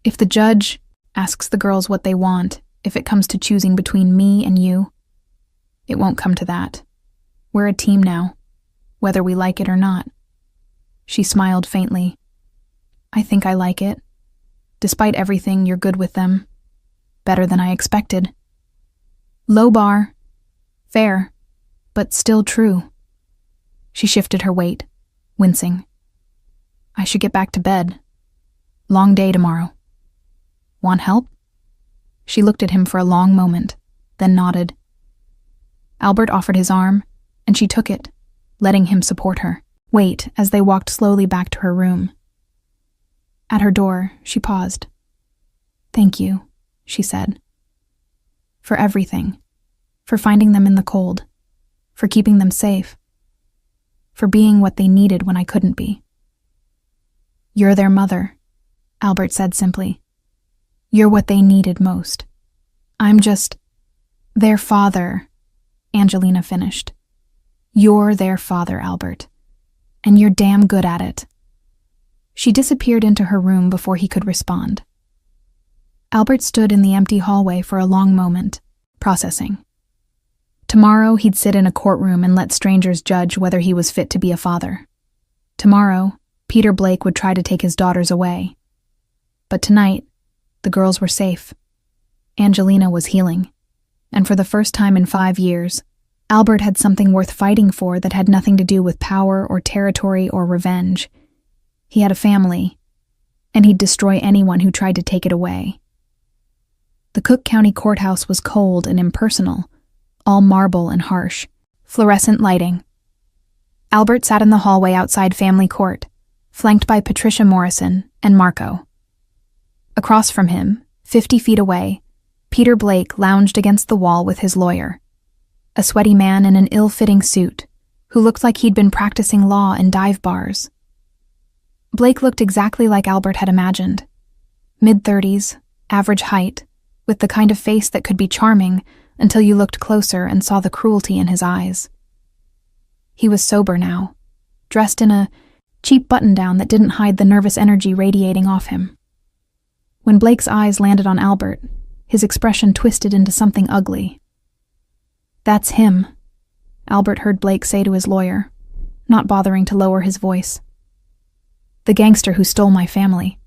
A: if the judge asks the girls what they want, if it comes to choosing between me and you, it won't come to that. We're a team now, whether we like it or not." She smiled faintly. "I think I like it. Despite everything, you're good with them. Better than I expected. Low bar. Fair, but still true." She shifted her weight, wincing. "I should get back to bed. Long day tomorrow. Want help?" She looked at him for a long moment, then nodded. Albert offered his arm, and she took it, letting him support her. Wait as they walked slowly back to her room. At her door, she paused. "Thank you," she said. "For everything. For finding them in the cold. For keeping them safe. For being what they needed when I couldn't be." "You're their mother," Albert said simply. "You're what they needed most. I'm just their father," Angelina finished. "You're their father, Albert. And you're damn good at it." She disappeared into her room before he could respond. Albert stood in the empty hallway for a long moment, processing. Tomorrow he'd sit in a courtroom and let strangers judge whether he was fit to be a father. Tomorrow, Peter Blake would try to take his daughters away. But tonight, the girls were safe. Angelina was healing. And for the first time in 5 years, Albert had something worth fighting for that had nothing to do with power or territory or revenge. He had a family, and he'd destroy anyone who tried to take it away. The Cook County Courthouse was cold and impersonal, all marble and harsh, fluorescent lighting. Albert sat in the hallway outside Family Court, flanked by Patricia Morrison and Marco. Across from him, 50 feet away, Peter Blake lounged against the wall with his lawyer, a sweaty man in an ill-fitting suit who looked like he'd been practicing law in dive bars. Blake looked exactly like Albert had imagined. Mid-30s, average height, with the kind of face that could be charming until you looked closer and saw the cruelty in his eyes. He was sober now, dressed in a cheap button-down that didn't hide the nervous energy radiating off him. When Blake's eyes landed on Albert, his expression twisted into something ugly. "That's him," Albert heard Blake say to his lawyer, not bothering to lower his voice. "The gangster who stole my family.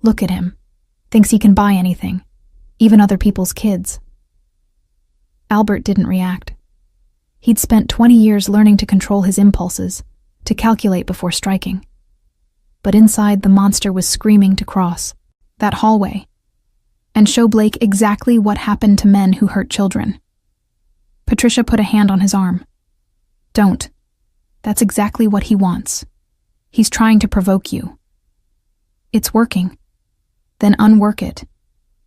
A: Look at him. Thinks he can buy anything, even other people's kids." Albert didn't react. He'd spent 20 years learning to control his impulses, to calculate before striking. But inside, the monster was screaming to cross that hallway and show Blake exactly what happened to men who hurt children. Patricia put a hand on his arm. "Don't. That's exactly what he wants. He's trying to provoke you." "It's working." "Then unwork it.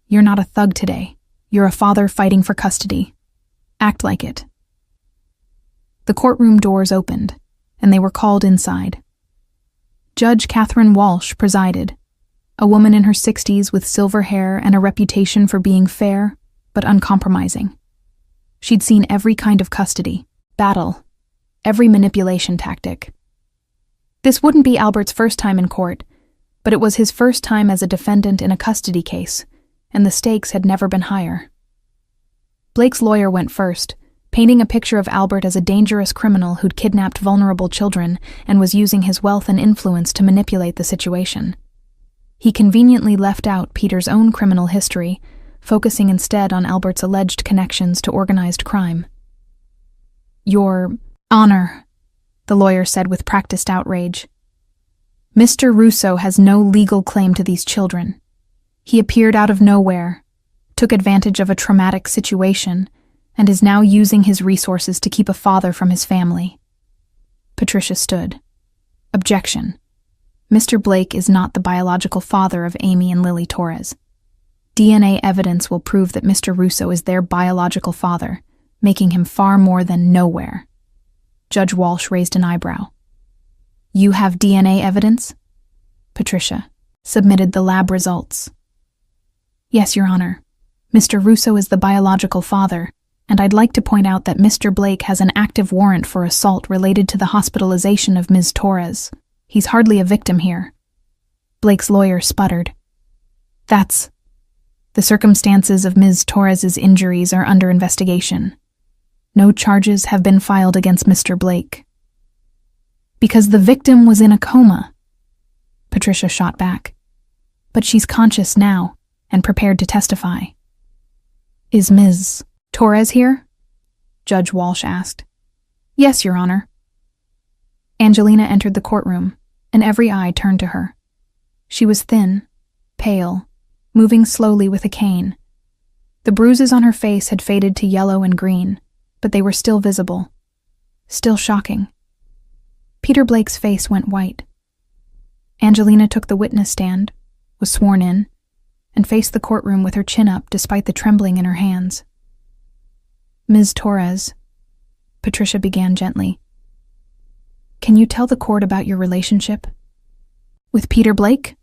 A: You're not a thug today. You're a father fighting for custody. Act like it." The courtroom doors opened, and they were called inside. Judge Catherine Walsh presided, a woman in her 60s with silver hair and a reputation for being fair but uncompromising. She'd seen every kind of custody, battle, every manipulation tactic. This wouldn't be Albert's first time in court, but it was his first time as a defendant in a custody case, and the stakes had never been higher. Blake's lawyer went first, painting a picture of Albert as a dangerous criminal who'd kidnapped vulnerable children and was using his wealth and influence to manipulate the situation. He conveniently left out Peter's own criminal history, focusing instead on Albert's alleged connections to organized crime. "Your Honor," the lawyer said with practiced outrage. "Mr. Russo has no legal claim to these children. He appeared out of nowhere, took advantage of a traumatic situation, and is now using his resources to keep a father from his family." Patricia stood. "Objection. Mr. Blake is not the biological father of Amy and Lily Torres. DNA evidence will prove that Mr. Russo is their biological father, making him far more than nowhere." Judge Walsh raised an eyebrow. "You have DNA evidence?" Patricia submitted the lab results. "Yes, Your Honor. Mr. Russo is the biological father, and I'd like to point out that Mr. Blake has an active warrant for assault related to the hospitalization of Ms. Torres. He's hardly a victim here." Blake's lawyer sputtered. "The circumstances of Ms. Torres's injuries are under investigation. No charges have been filed against Mr. Blake." "Because the victim was in a coma," Patricia shot back. "But she's conscious now and prepared to testify." "Is Ms. Torres here?" Judge Walsh asked. "Yes, Your Honor." Angelina entered the courtroom, and every eye turned to her. She was thin, pale, moving slowly with a cane. The bruises on her face had faded to yellow and green, but they were still visible, still shocking. Peter Blake's face went white. Angelina took the witness stand, was sworn in, and faced the courtroom with her chin up despite the trembling in her hands. "Ms. Torres," Patricia began gently, "can you tell the court about your relationship?" "With Peter Blake?"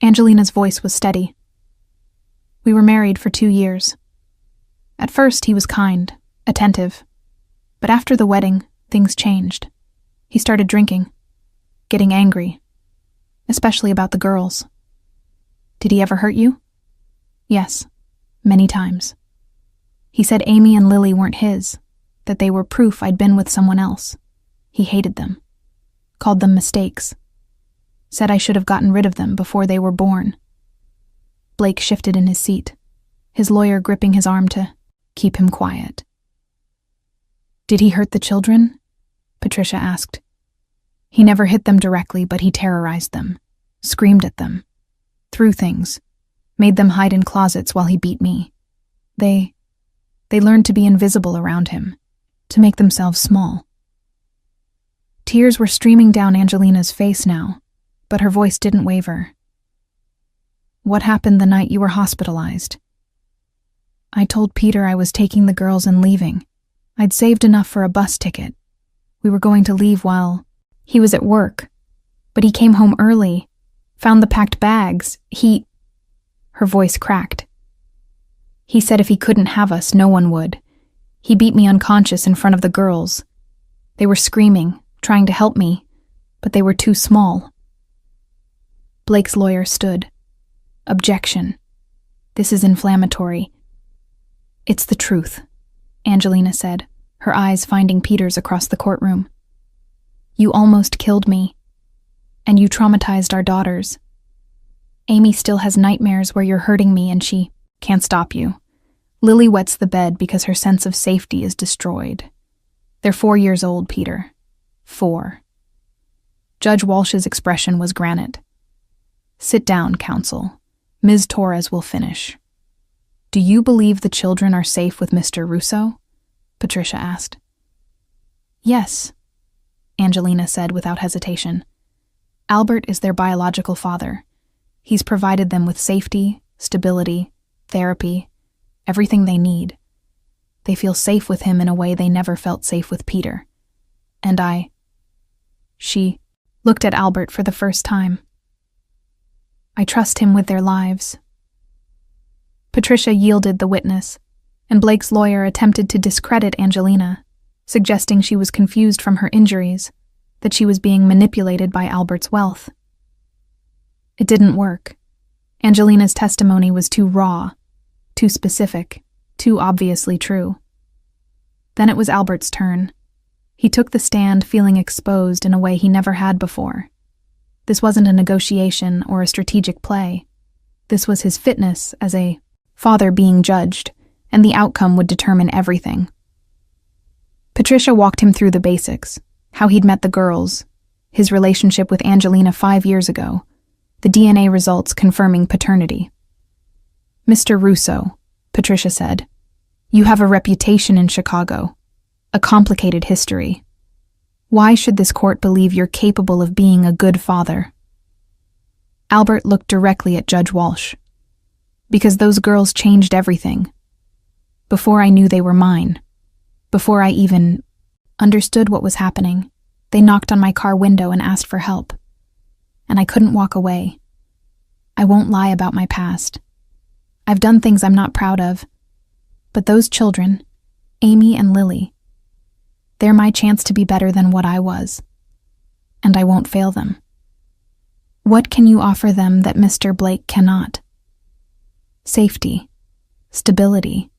A: Angelina's voice was steady. "We were married for 2 years. At first, he was kind, attentive. But after the wedding, things changed. He started drinking, getting angry. especially about the girls. Did he ever hurt you? Yes, many times. He said Amy and Lily weren't his, that they were proof I'd been with someone else. He hated them, called them mistakes, said I should have gotten rid of them before they were born. Blake shifted in his seat, his lawyer gripping his arm to keep him quiet. Did he hurt the children? Patricia asked. He never hit them directly, but he terrorized them, screamed at them, threw things, made them hide in closets while he beat me. They learned to be invisible around him, to make themselves small. Tears were streaming down Angelina's face now, but her voice didn't waver. What happened the night you were hospitalized? I told Peter I was taking the girls and leaving. I'd saved enough for a bus ticket. We were going to leave while he was at work, but he came home early, found the packed bags. Her voice cracked. He said if he couldn't have us, no one would. He beat me unconscious in front of the girls. They were screaming, trying to help me, but they were too small. Blake's lawyer stood. Objection. This is inflammatory. It's the truth, Angelina said, her eyes finding Peter's across the courtroom. You almost killed me, and you traumatized our daughters. Amy still has nightmares where you're hurting me and she can't stop you. Lily wets the bed because her sense of safety is destroyed. They're 4 years old, Peter. 4. Judge Walsh's expression was granite. Sit down, counsel. Ms. Torres will finish. Do you believe the children are safe with Mr. Russo? Patricia asked. Yes, Angelina said without hesitation. Albert is their biological father. He's provided them with safety, stability, therapy, everything they need. They feel safe with him in a way they never felt safe with Peter. And she looked at Albert for the first time. I trust him with their lives. Patricia yielded the witness, and Blake's lawyer attempted to discredit Angelina, suggesting she was confused from her injuries, that she was being manipulated by Albert's wealth. It didn't work. Angelina's testimony was too raw, too specific, too obviously true. Then it was Albert's turn. He took the stand feeling exposed in a way he never had before. This wasn't a negotiation or a strategic play. This was his fitness as a father being judged, and the outcome would determine everything. Patricia walked him through the basics, how he'd met the girls, his relationship with Angelina 5 years ago, the DNA results confirming paternity. Mr. Russo, Patricia said, you have a reputation in Chicago, a complicated history. Why should this court believe you're capable of being a good father? Albert looked directly at Judge Walsh. Because those girls changed everything. Before I knew they were mine, before I even understood what was happening, they knocked on my car window and asked for help. And I couldn't walk away. I won't lie about my past. I've done things I'm not proud of. But those children, Amy and Lily, they're my chance to be better than what I was. And I won't fail them. What can you offer them that Mr. Blake cannot? Safety, stability,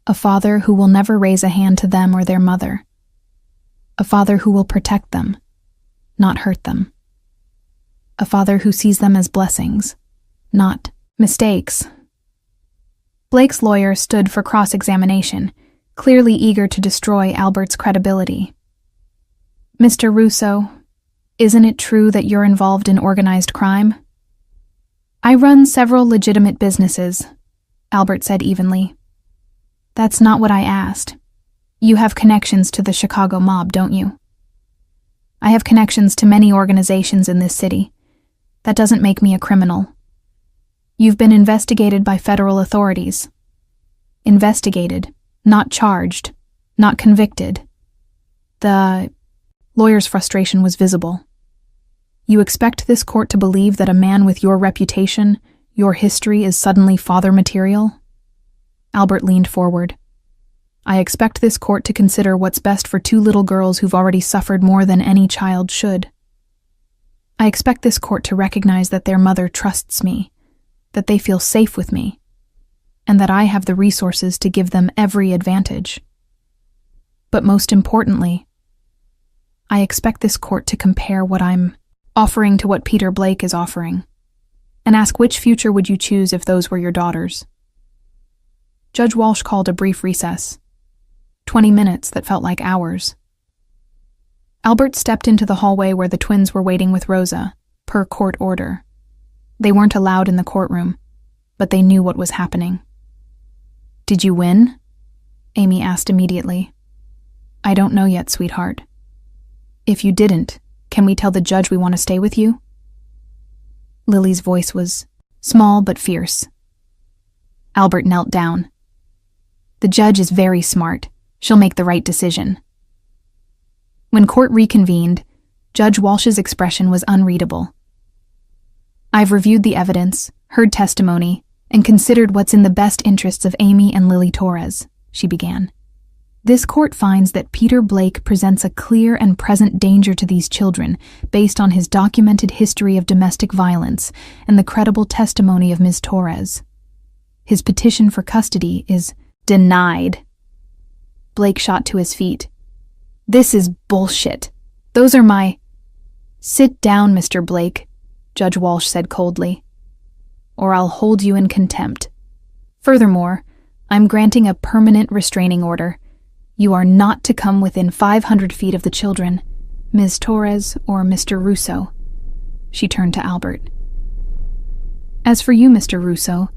A: a father who will never raise a hand to them or their mother, a father who will protect them, not hurt them, a father who sees them as blessings, not mistakes. Blake's lawyer stood for cross-examination, clearly eager to destroy Albert's credibility. Mr. Russo, isn't it true that you're involved in organized crime? I run several legitimate businesses, Albert said evenly. That's not what I asked. You have connections to the Chicago mob, don't you? I have connections to many organizations in this city. That doesn't make me a criminal. You've been investigated by federal authorities. Investigated, not charged, not convicted. The lawyer's frustration was visible. You expect this court to believe that a man with your reputation, your history, is suddenly father material? Albert leaned forward. I expect this court to consider what's best for 2 little girls who've already suffered more than any child should. I expect this court to recognize that their mother trusts me, that they feel safe with me, and that I have the resources to give them every advantage. But most importantly, I expect this court to compare what I'm offering to what Peter Blake is offering, and ask which future would you choose if those were your daughters. Judge Walsh called a brief recess, 20 minutes that felt like hours. Albert stepped into the hallway where the twins were waiting with Rosa, per court order. They weren't allowed in the courtroom, but they knew what was happening. "Did you win?" Amy asked immediately. "I don't know yet, sweetheart. If you didn't, can we tell the judge we want to stay with you?" Lily's voice was small but fierce. Albert knelt down. "The judge is very smart. She'll make the right decision." When court reconvened, Judge Walsh's expression was unreadable. "I've reviewed the evidence, heard testimony, and considered what's in the best interests of Amy and Lily Torres," she began. "This court finds that Peter Blake presents a clear and present danger to these children based on his documented history of domestic violence and the credible testimony of Ms. Torres. His petition for custody is denied." Blake shot to his feet. "This is bullshit. Those are my—" "Sit down, Mr. Blake," Judge Walsh said coldly, "or I'll hold you in contempt. Furthermore, I'm granting a permanent restraining order. You are not to come within 500 feet of the children, Ms. Torres or Mr. Russo." She turned to Albert. "As for you, Mr. Russo,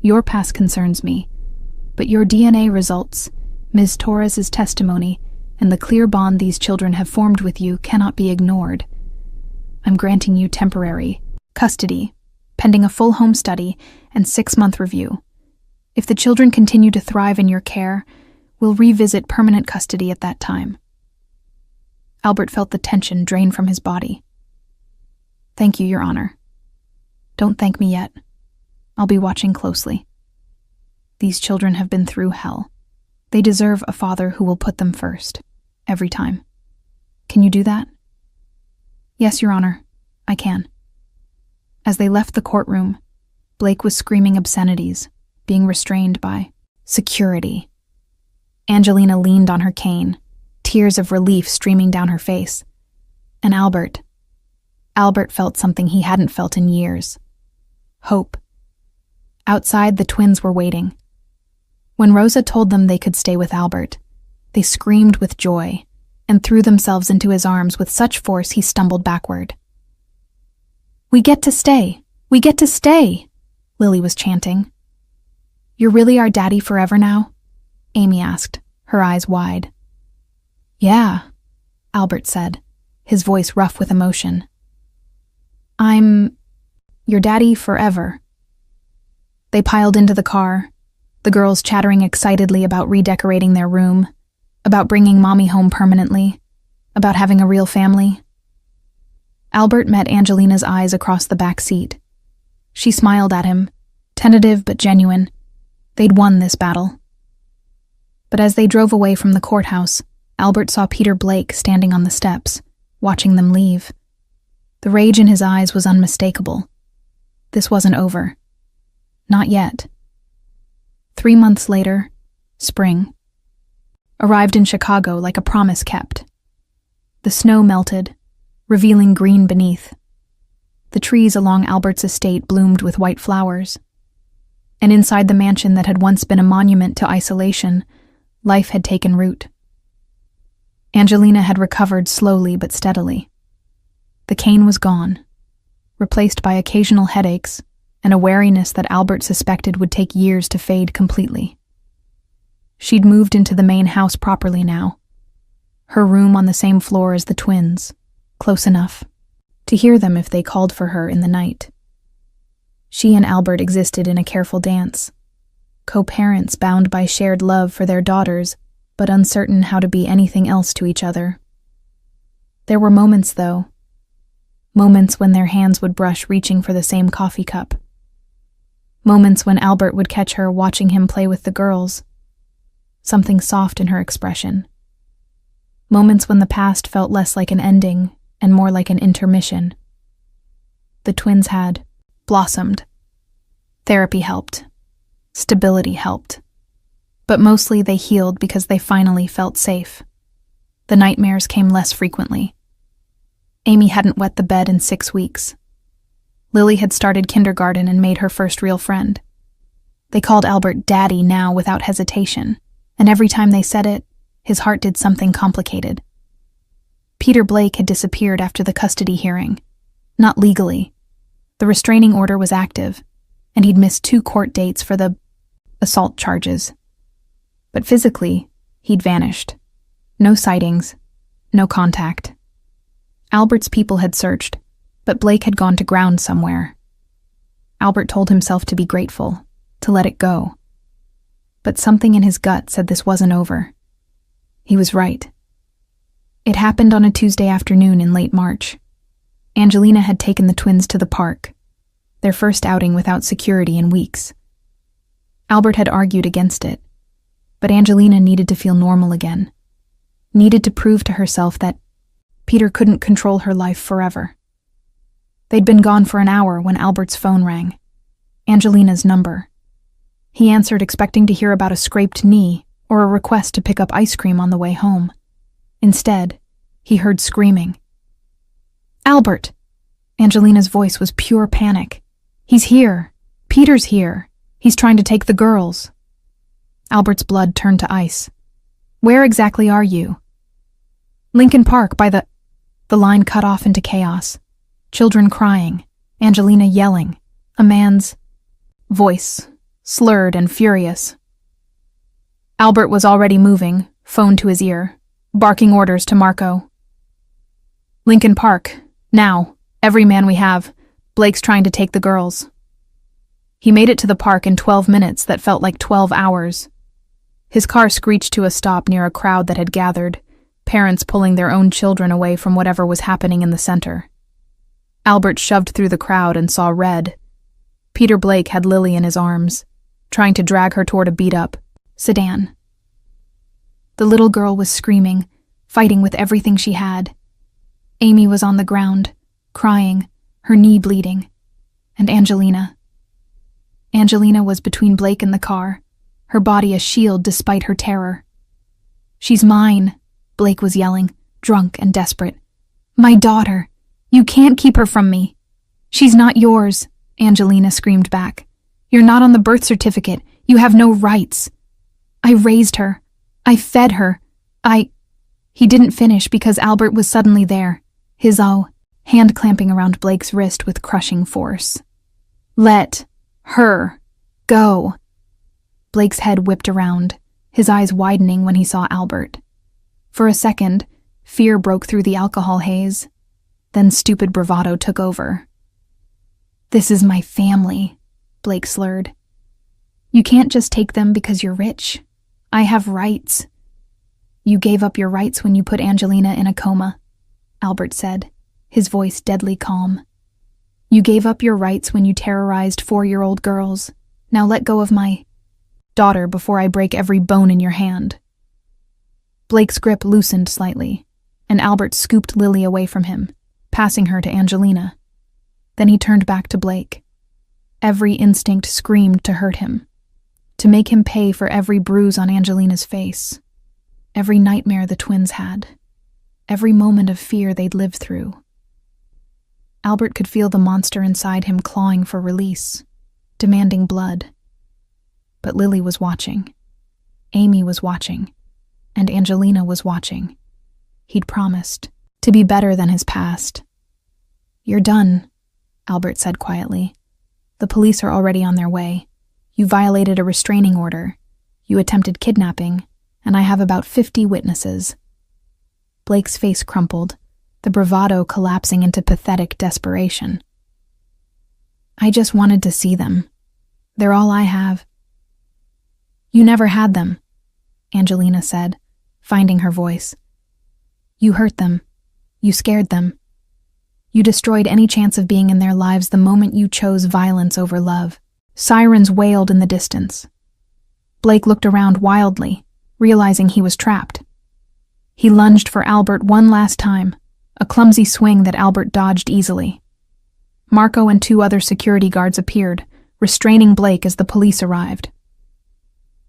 A: your past concerns me, but your DNA results, Ms. Torres's testimony, and the clear bond these children have formed with you cannot be ignored. I'm granting you temporary custody, pending a full home study and 6-month review. If the children continue to thrive in your care, we'll revisit permanent custody at that time." Albert felt the tension drain from his body. "Thank you, Your Honor. Don't thank me yet. I'll be watching closely. These children have been through hell. They deserve a father who will put them first, every time. Can you do that?" "Yes, Your Honor, I can." As they left the courtroom, Blake was screaming obscenities, being restrained by security. Angelina leaned on her cane, tears of relief streaming down her face. And Albert felt something he hadn't felt in years. Hope. Outside, the twins were waiting. When Rosa told them they could stay with Albert, they screamed with joy and threw themselves into his arms with such force he stumbled backward. "We get to stay! We get to stay!" Lily was chanting. "You're really our daddy forever now?" Amy asked, her eyes wide. "Yeah," Albert said, his voice rough with emotion. "I'm your daddy forever." They piled into the car, the girls chattering excitedly about redecorating their room, about bringing Mommy home permanently, about having a real family. Albert met Angelina's eyes across the back seat. She smiled at him, tentative but genuine. They'd won this battle. But as they drove away from the courthouse, Albert saw Peter Blake standing on the steps, watching them leave. The rage in his eyes was unmistakable. This wasn't over. Not yet. 3 months later, spring arrived in Chicago like a promise kept. The snow melted, revealing green beneath. The trees along Albert's estate bloomed with white flowers. And inside the mansion that had once been a monument to isolation, life had taken root. Angelina had recovered slowly but steadily. The cane was gone, replaced by occasional headaches and a wariness that Albert suspected would take years to fade completely. She'd moved into the main house properly now, her room on the same floor as the twins, close enough to hear them if they called for her in the night. She and Albert existed in a careful dance, co-parents bound by shared love for their daughters, but uncertain how to be anything else to each other. There were moments, though, moments when their hands would brush reaching for the same coffee cup. Moments when Albert would catch her watching him play with the girls, something soft in her expression. Moments when the past felt less like an ending and more like an intermission, the twins had blossomed. Therapy helped. Stability helped. But mostly they healed because they finally felt safe. The nightmares came less frequently. Amy hadn't wet the bed in 6 weeks. Lily had started kindergarten and made her first real friend. They called Albert Daddy now without hesitation, and every time they said it, his heart did something complicated. Peter Blake had disappeared after the custody hearing. Not legally. The restraining order was active, and he'd missed 2 court dates for the assault charges. But physically, he'd vanished. No sightings, no contact. Albert's people had searched, but Blake had gone to ground somewhere. Albert told himself to be grateful, to let it go. But something in his gut said this wasn't over. He was right. It happened on a Tuesday afternoon in late March. Angelina had taken the twins to the park, their first outing without security in weeks. Albert had argued against it, but Angelina needed to feel normal again, needed to prove to herself that Peter couldn't control her life forever. They'd been gone for an hour when Albert's phone rang. Angelina's number. He answered expecting to hear about a scraped knee or a request to pick up ice cream on the way home. Instead, he heard screaming. "Albert!" Angelina's voice was pure panic. "He's here. Peter's here. He's trying to take the girls." Albert's blood turned to ice. "Where exactly are you?" "Lincoln Park by the..." The line cut off into chaos. Children crying, Angelina yelling, a man's voice, slurred and furious. Albert was already moving, phone to his ear, barking orders to Marco. "Lincoln Park, now, every man we have. Blake's trying to take the girls." He made it to the park in 12 minutes that felt like 12 hours. His car screeched to a stop near a crowd that had gathered, parents pulling their own children away from whatever was happening in the center. Albert shoved through the crowd and saw red. Peter Blake had Lily in his arms, trying to drag her toward a beat-up sedan. The little girl was screaming, fighting with everything she had. Amy was on the ground, crying, her knee bleeding. And Angelina. Angelina was between Blake and the car, her body a shield despite her terror. "She's mine," Blake was yelling, drunk and desperate. "My daughter. You can't keep her from me." "She's not yours," Angelina screamed back. "You're not on the birth certificate. You have no rights. I raised her. I fed her. He didn't finish because Albert was suddenly there, his hand clamping around Blake's wrist with crushing force. "Let her go." Blake's head whipped around, his eyes widening when he saw Albert. For a second, fear broke through the alcohol haze. Then stupid bravado took over. "This is my family," Blake slurred. "You can't just take them because you're rich. I have rights." "You gave up your rights when you put Angelina in a coma," Albert said, his voice deadly calm. "You gave up your rights when you terrorized 4-year-old girls. Now let go of my daughter before I break every bone in your hand." Blake's grip loosened slightly, and Albert scooped Lily away from him, passing her to Angelina. Then he turned back to Blake. Every instinct screamed to hurt him, to make him pay for every bruise on Angelina's face, every nightmare the twins had, every moment of fear they'd lived through. Albert could feel the monster inside him clawing for release, demanding blood. But Lily was watching. Amy was watching. And Angelina was watching. He'd promised to be better than his past. "You're done," Albert said quietly. "The police are already on their way. You violated a restraining order. You attempted kidnapping, and I have about 50 witnesses." Blake's face crumpled, the bravado collapsing into pathetic desperation. "I just wanted to see them. They're all I have." "You never had them," Angelina said, finding her voice. "You hurt them. You scared them. You destroyed any chance of being in their lives the moment you chose violence over love." Sirens wailed in the distance. Blake looked around wildly, realizing he was trapped. He lunged for Albert one last time, a clumsy swing that Albert dodged easily. Marco and 2 other security guards appeared, restraining Blake as the police arrived.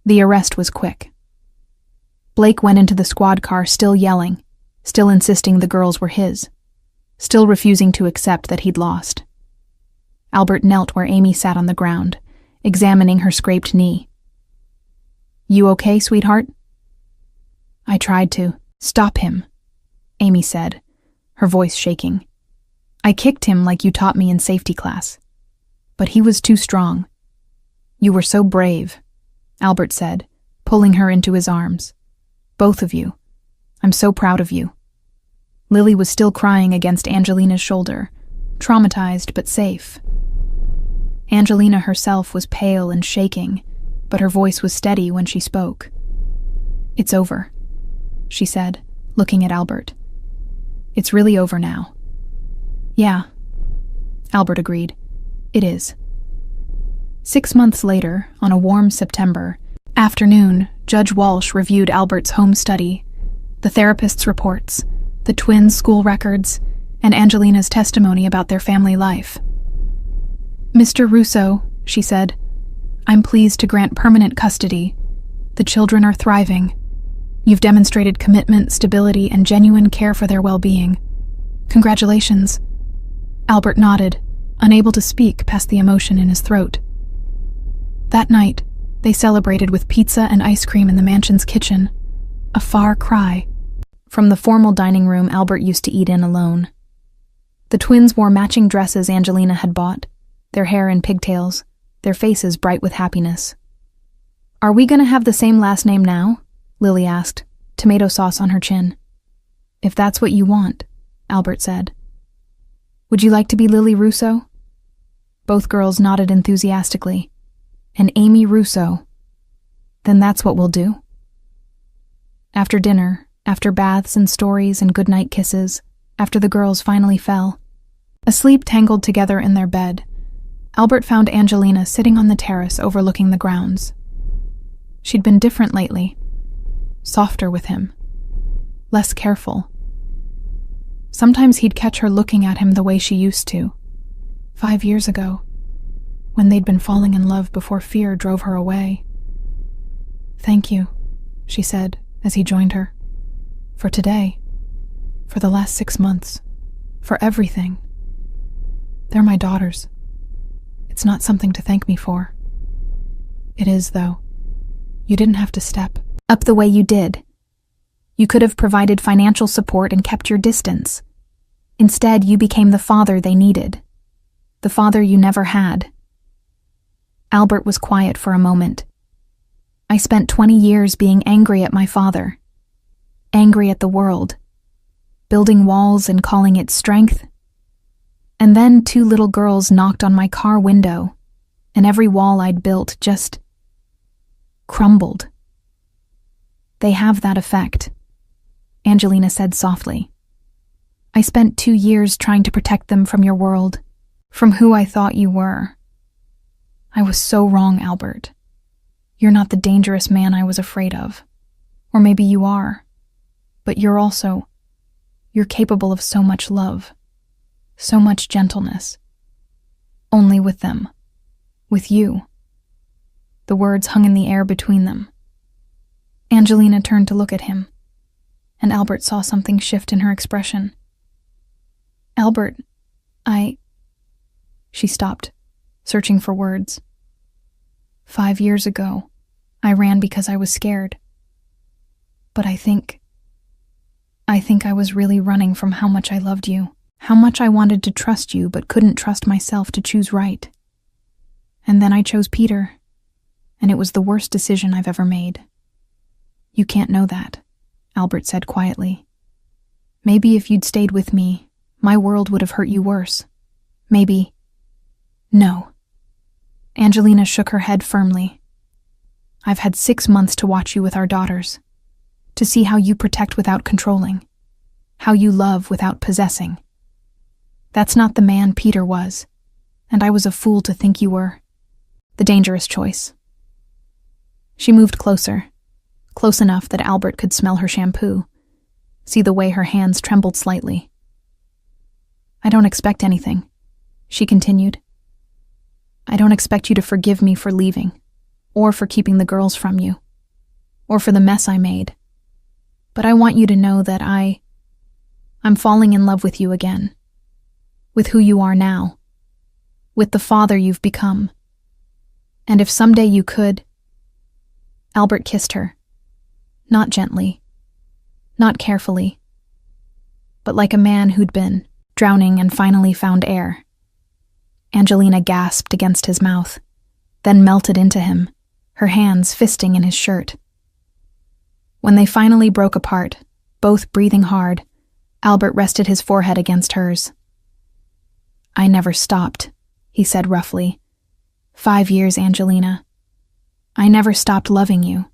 A: The arrest was quick. Blake went into the squad car still yelling, still insisting the girls were his, still refusing to accept that he'd lost. Albert knelt where Amy sat on the ground, examining her scraped knee. "You okay, sweetheart?" "I tried to. Stop him," Amy said, her voice shaking. "I kicked him like you taught me in safety class. But he was too strong." "You were so brave," Albert said, pulling her into his arms. "Both of you. I'm so proud of you." Lily was still crying against Angelina's shoulder, traumatized but safe. Angelina herself was pale and shaking, but her voice was steady when she spoke. "It's over," she said, looking at Albert. "It's really over now." "Yeah," Albert agreed. "It is." 6 months later, on a warm September afternoon, Judge Walsh reviewed Albert's home study, the therapist's reports, the twins' school records, and Angelina's testimony about their family life. "Mr. Russo," she said, "I'm pleased to grant permanent custody. The children are thriving. You've demonstrated commitment, stability, and genuine care for their well-being. Congratulations." Albert nodded, unable to speak past the emotion in his throat. That night, they celebrated with pizza and ice cream in the mansion's kitchen, a far cry from the formal dining room Albert used to eat in alone. The twins wore matching dresses Angelina had bought, their hair in pigtails, their faces bright with happiness. "Are we going to have the same last name now?" Lily asked, tomato sauce on her chin. "If that's what you want," Albert said. "Would you like to be Lily Russo?" Both girls nodded enthusiastically. "And Amy Russo. Then that's what we'll do." After dinner, after baths and stories and goodnight kisses, after the girls finally fell, asleep tangled together in their bed, Albert found Angelina sitting on the terrace overlooking the grounds. She'd been different lately, softer with him, less careful. Sometimes he'd catch her looking at him the way she used to, 5 years ago, when they'd been falling in love before fear drove her away. "Thank you," she said as he joined her. "For today, for the last 6 months, for everything. They're my daughters. It's not something to thank me for." "It is, though. You didn't have to step up the way you did. You could have provided financial support and kept your distance. Instead, you became the father they needed, the father you never had." Albert was quiet for a moment. "I spent 20 years being angry at my father, angry at the world, building walls and calling it strength. And then 2 little girls knocked on my car window, and every wall I'd built just crumbled." "They have that effect," Angelina said softly. "I spent 2 years trying to protect them from your world, from who I thought you were. I was so wrong, Albert. You're not the dangerous man I was afraid of. Or maybe you are. But you're capable of so much love, so much gentleness. Only with them. With you." The words hung in the air between them. Angelina turned to look at him, and Albert saw something shift in her expression. "Albert, She stopped, searching for words. 5 years ago, I ran because I was scared. But I think I was really running from how much I loved you, how much I wanted to trust you but couldn't trust myself to choose right. And then I chose Peter, and it was the worst decision I've ever made." "You can't know that," Albert said quietly. "Maybe if you'd stayed with me, my world would have hurt you worse. Maybe—" "No." Angelina shook her head firmly. "I've had 6 months to watch you with our daughters, to see how you protect without controlling, how you love without possessing. That's not the man Peter was, and I was a fool to think you were. The dangerous choice." She moved closer, close enough that Albert could smell her shampoo, see the way her hands trembled slightly. "I don't expect anything," she continued. I don't expect you to forgive me for leaving, or for keeping the girls from you, or for the mess I made. But I want you to know that I'm falling in love with you again, with who you are now, with the father you've become. And if someday you could... Albert kissed her, not gently, not carefully, but like a man who'd been drowning and finally found air. Angelina gasped against his mouth, then melted into him, her hands fisting in his shirt. When they finally broke apart, both breathing hard, Albert rested his forehead against hers. I never stopped, he said roughly. 5 years, Angelina. I never stopped loving you.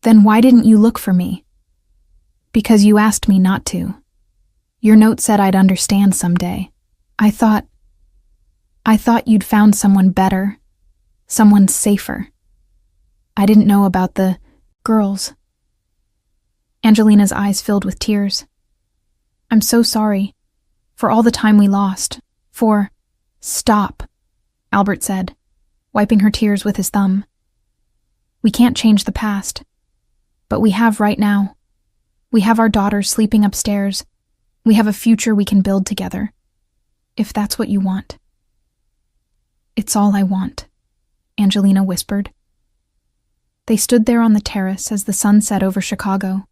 A: Then why didn't you look for me? Because you asked me not to. Your note said I'd understand someday. I thought you'd found someone better, someone safer. I didn't know about the girls. Angelina's eyes filled with tears. I'm so sorry for all the time we lost. Stop, Albert said, wiping her tears with his thumb. We can't change the past, but we have right now. We have our daughters sleeping upstairs. We have a future we can build together, if that's what you want. It's all I want, Angelina whispered. They stood there on the terrace as the sun set over Chicago,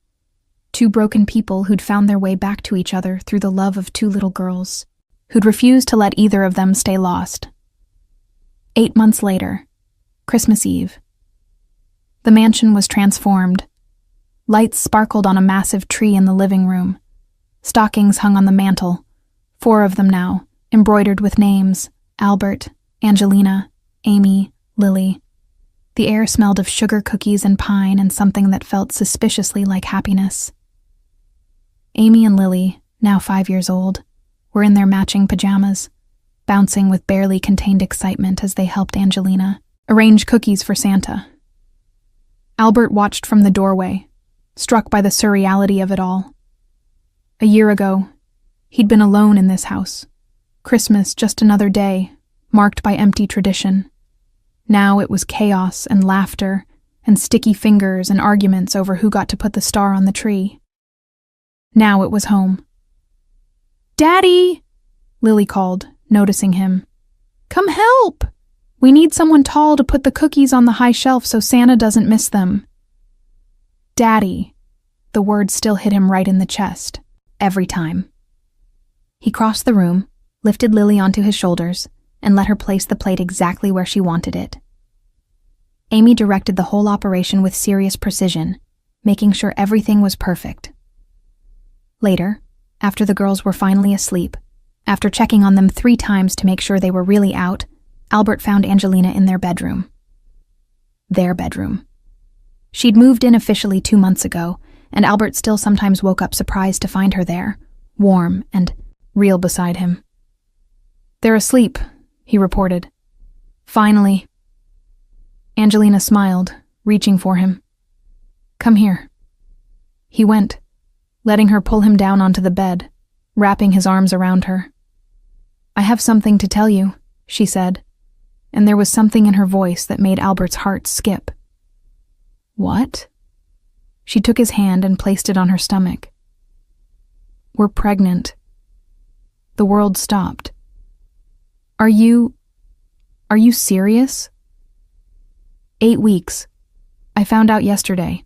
A: two broken people who'd found their way back to each other through the love of two little girls, who'd refused to let either of them stay lost. 8 months later, Christmas Eve. The mansion was transformed. Lights sparkled on a massive tree in the living room. Stockings hung on the mantel, 4 of them now, embroidered with names: Albert, Angelina, Amy, Lily. The air smelled of sugar cookies and pine and something that felt suspiciously like happiness. Amy and Lily, now 5 years old, were in their matching pajamas, bouncing with barely contained excitement as they helped Angelina arrange cookies for Santa. Albert watched from the doorway, struck by the surreality of it all. A year ago, he'd been alone in this house. Christmas just another day, marked by empty tradition. Now it was chaos and laughter and sticky fingers and arguments over who got to put the star on the tree. Now it was home. Daddy! Lily called, noticing him. Come help! We need someone tall to put the cookies on the high shelf so Santa doesn't miss them. Daddy. The word still hit him right in the chest, every time. He crossed the room, lifted Lily onto his shoulders, and let her place the plate exactly where she wanted it. Amy directed the whole operation with serious precision, making sure everything was perfect. Later, after the girls were finally asleep, after checking on them 3 times to make sure they were really out, Albert found Angelina in their bedroom. Their bedroom. She'd moved in officially 2 months ago, and Albert still sometimes woke up surprised to find her there, warm and real beside him. They're asleep, he reported. Finally. Angelina smiled, reaching for him. Come here. He went, letting her pull him down onto the bed, wrapping his arms around her. I have something to tell you, she said, and there was something in her voice that made Albert's heart skip. What? She took his hand and placed it on her stomach. We're pregnant. The world stopped. Are you serious? 8 weeks. I found out yesterday.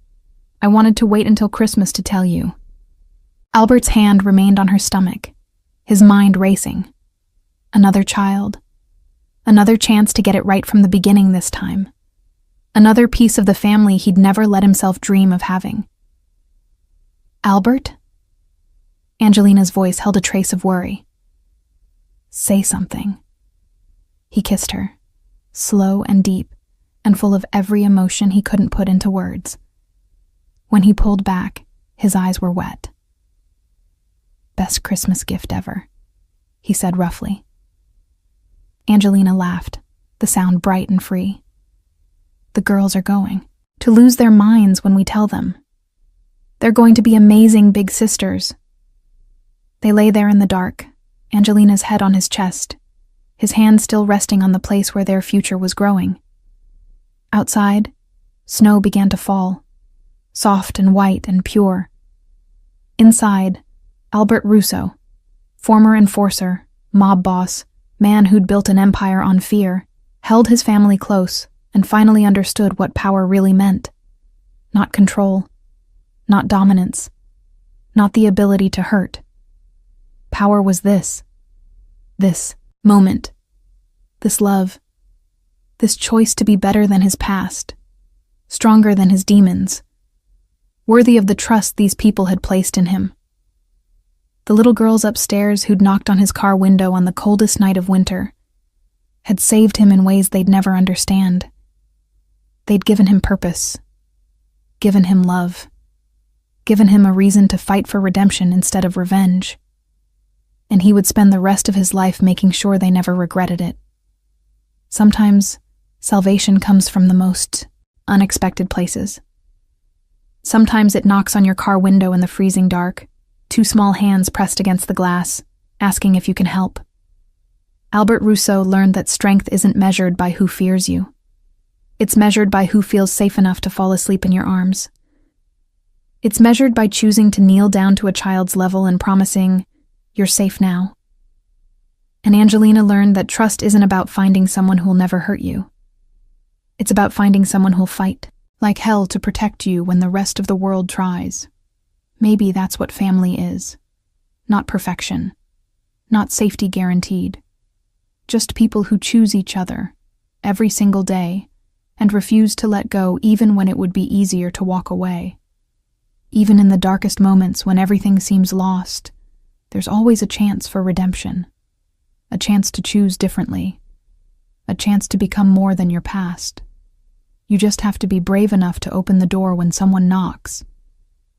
A: I wanted to wait until Christmas to tell you. Albert's hand remained on her stomach, his mind racing. Another child. Another chance to get it right from the beginning this time. Another piece of the family he'd never let himself dream of having. Albert? Angelina's voice held a trace of worry. Say something. He kissed her, slow and deep, and full of every emotion he couldn't put into words. When he pulled back, his eyes were wet. Best Christmas gift ever, he said roughly. Angelina laughed, the sound bright and free. The girls are going to lose their minds when we tell them. They're going to be amazing big sisters. They lay there in the dark, Angelina's head on his chest, his hand still resting on the place where their future was growing. Outside, snow began to fall, soft and white and pure. Inside, Albert Russo, former enforcer, mob boss, man who'd built an empire on fear, held his family close and finally understood what power really meant. Not control, not dominance, not the ability to hurt. Power was this moment, this love, this choice to be better than his past, stronger than his demons, worthy of the trust these people had placed in him. The little girls upstairs who'd knocked on his car window on the coldest night of winter had saved him in ways they'd never understand. They'd given him purpose, given him love, given him a reason to fight for redemption instead of revenge. And he would spend the rest of his life making sure they never regretted it. Sometimes, salvation comes from the most unexpected places. Sometimes it knocks on your car window in the freezing dark, two small hands pressed against the glass, asking if you can help. Albert Russo learned that strength isn't measured by who fears you. It's measured by who feels safe enough to fall asleep in your arms. It's measured by choosing to kneel down to a child's level and promising, "You're safe now." And Angelina learned that trust isn't about finding someone who'll never hurt you. It's about finding someone who'll fight like hell to protect you when the rest of the world tries. Maybe that's what family is. Not perfection. Not safety guaranteed. Just people who choose each other every single day and refuse to let go even when it would be easier to walk away. Even in the darkest moments when everything seems lost, there's always a chance for redemption. A chance to choose differently. A chance to become more than your past. You just have to be brave enough to open the door when someone knocks.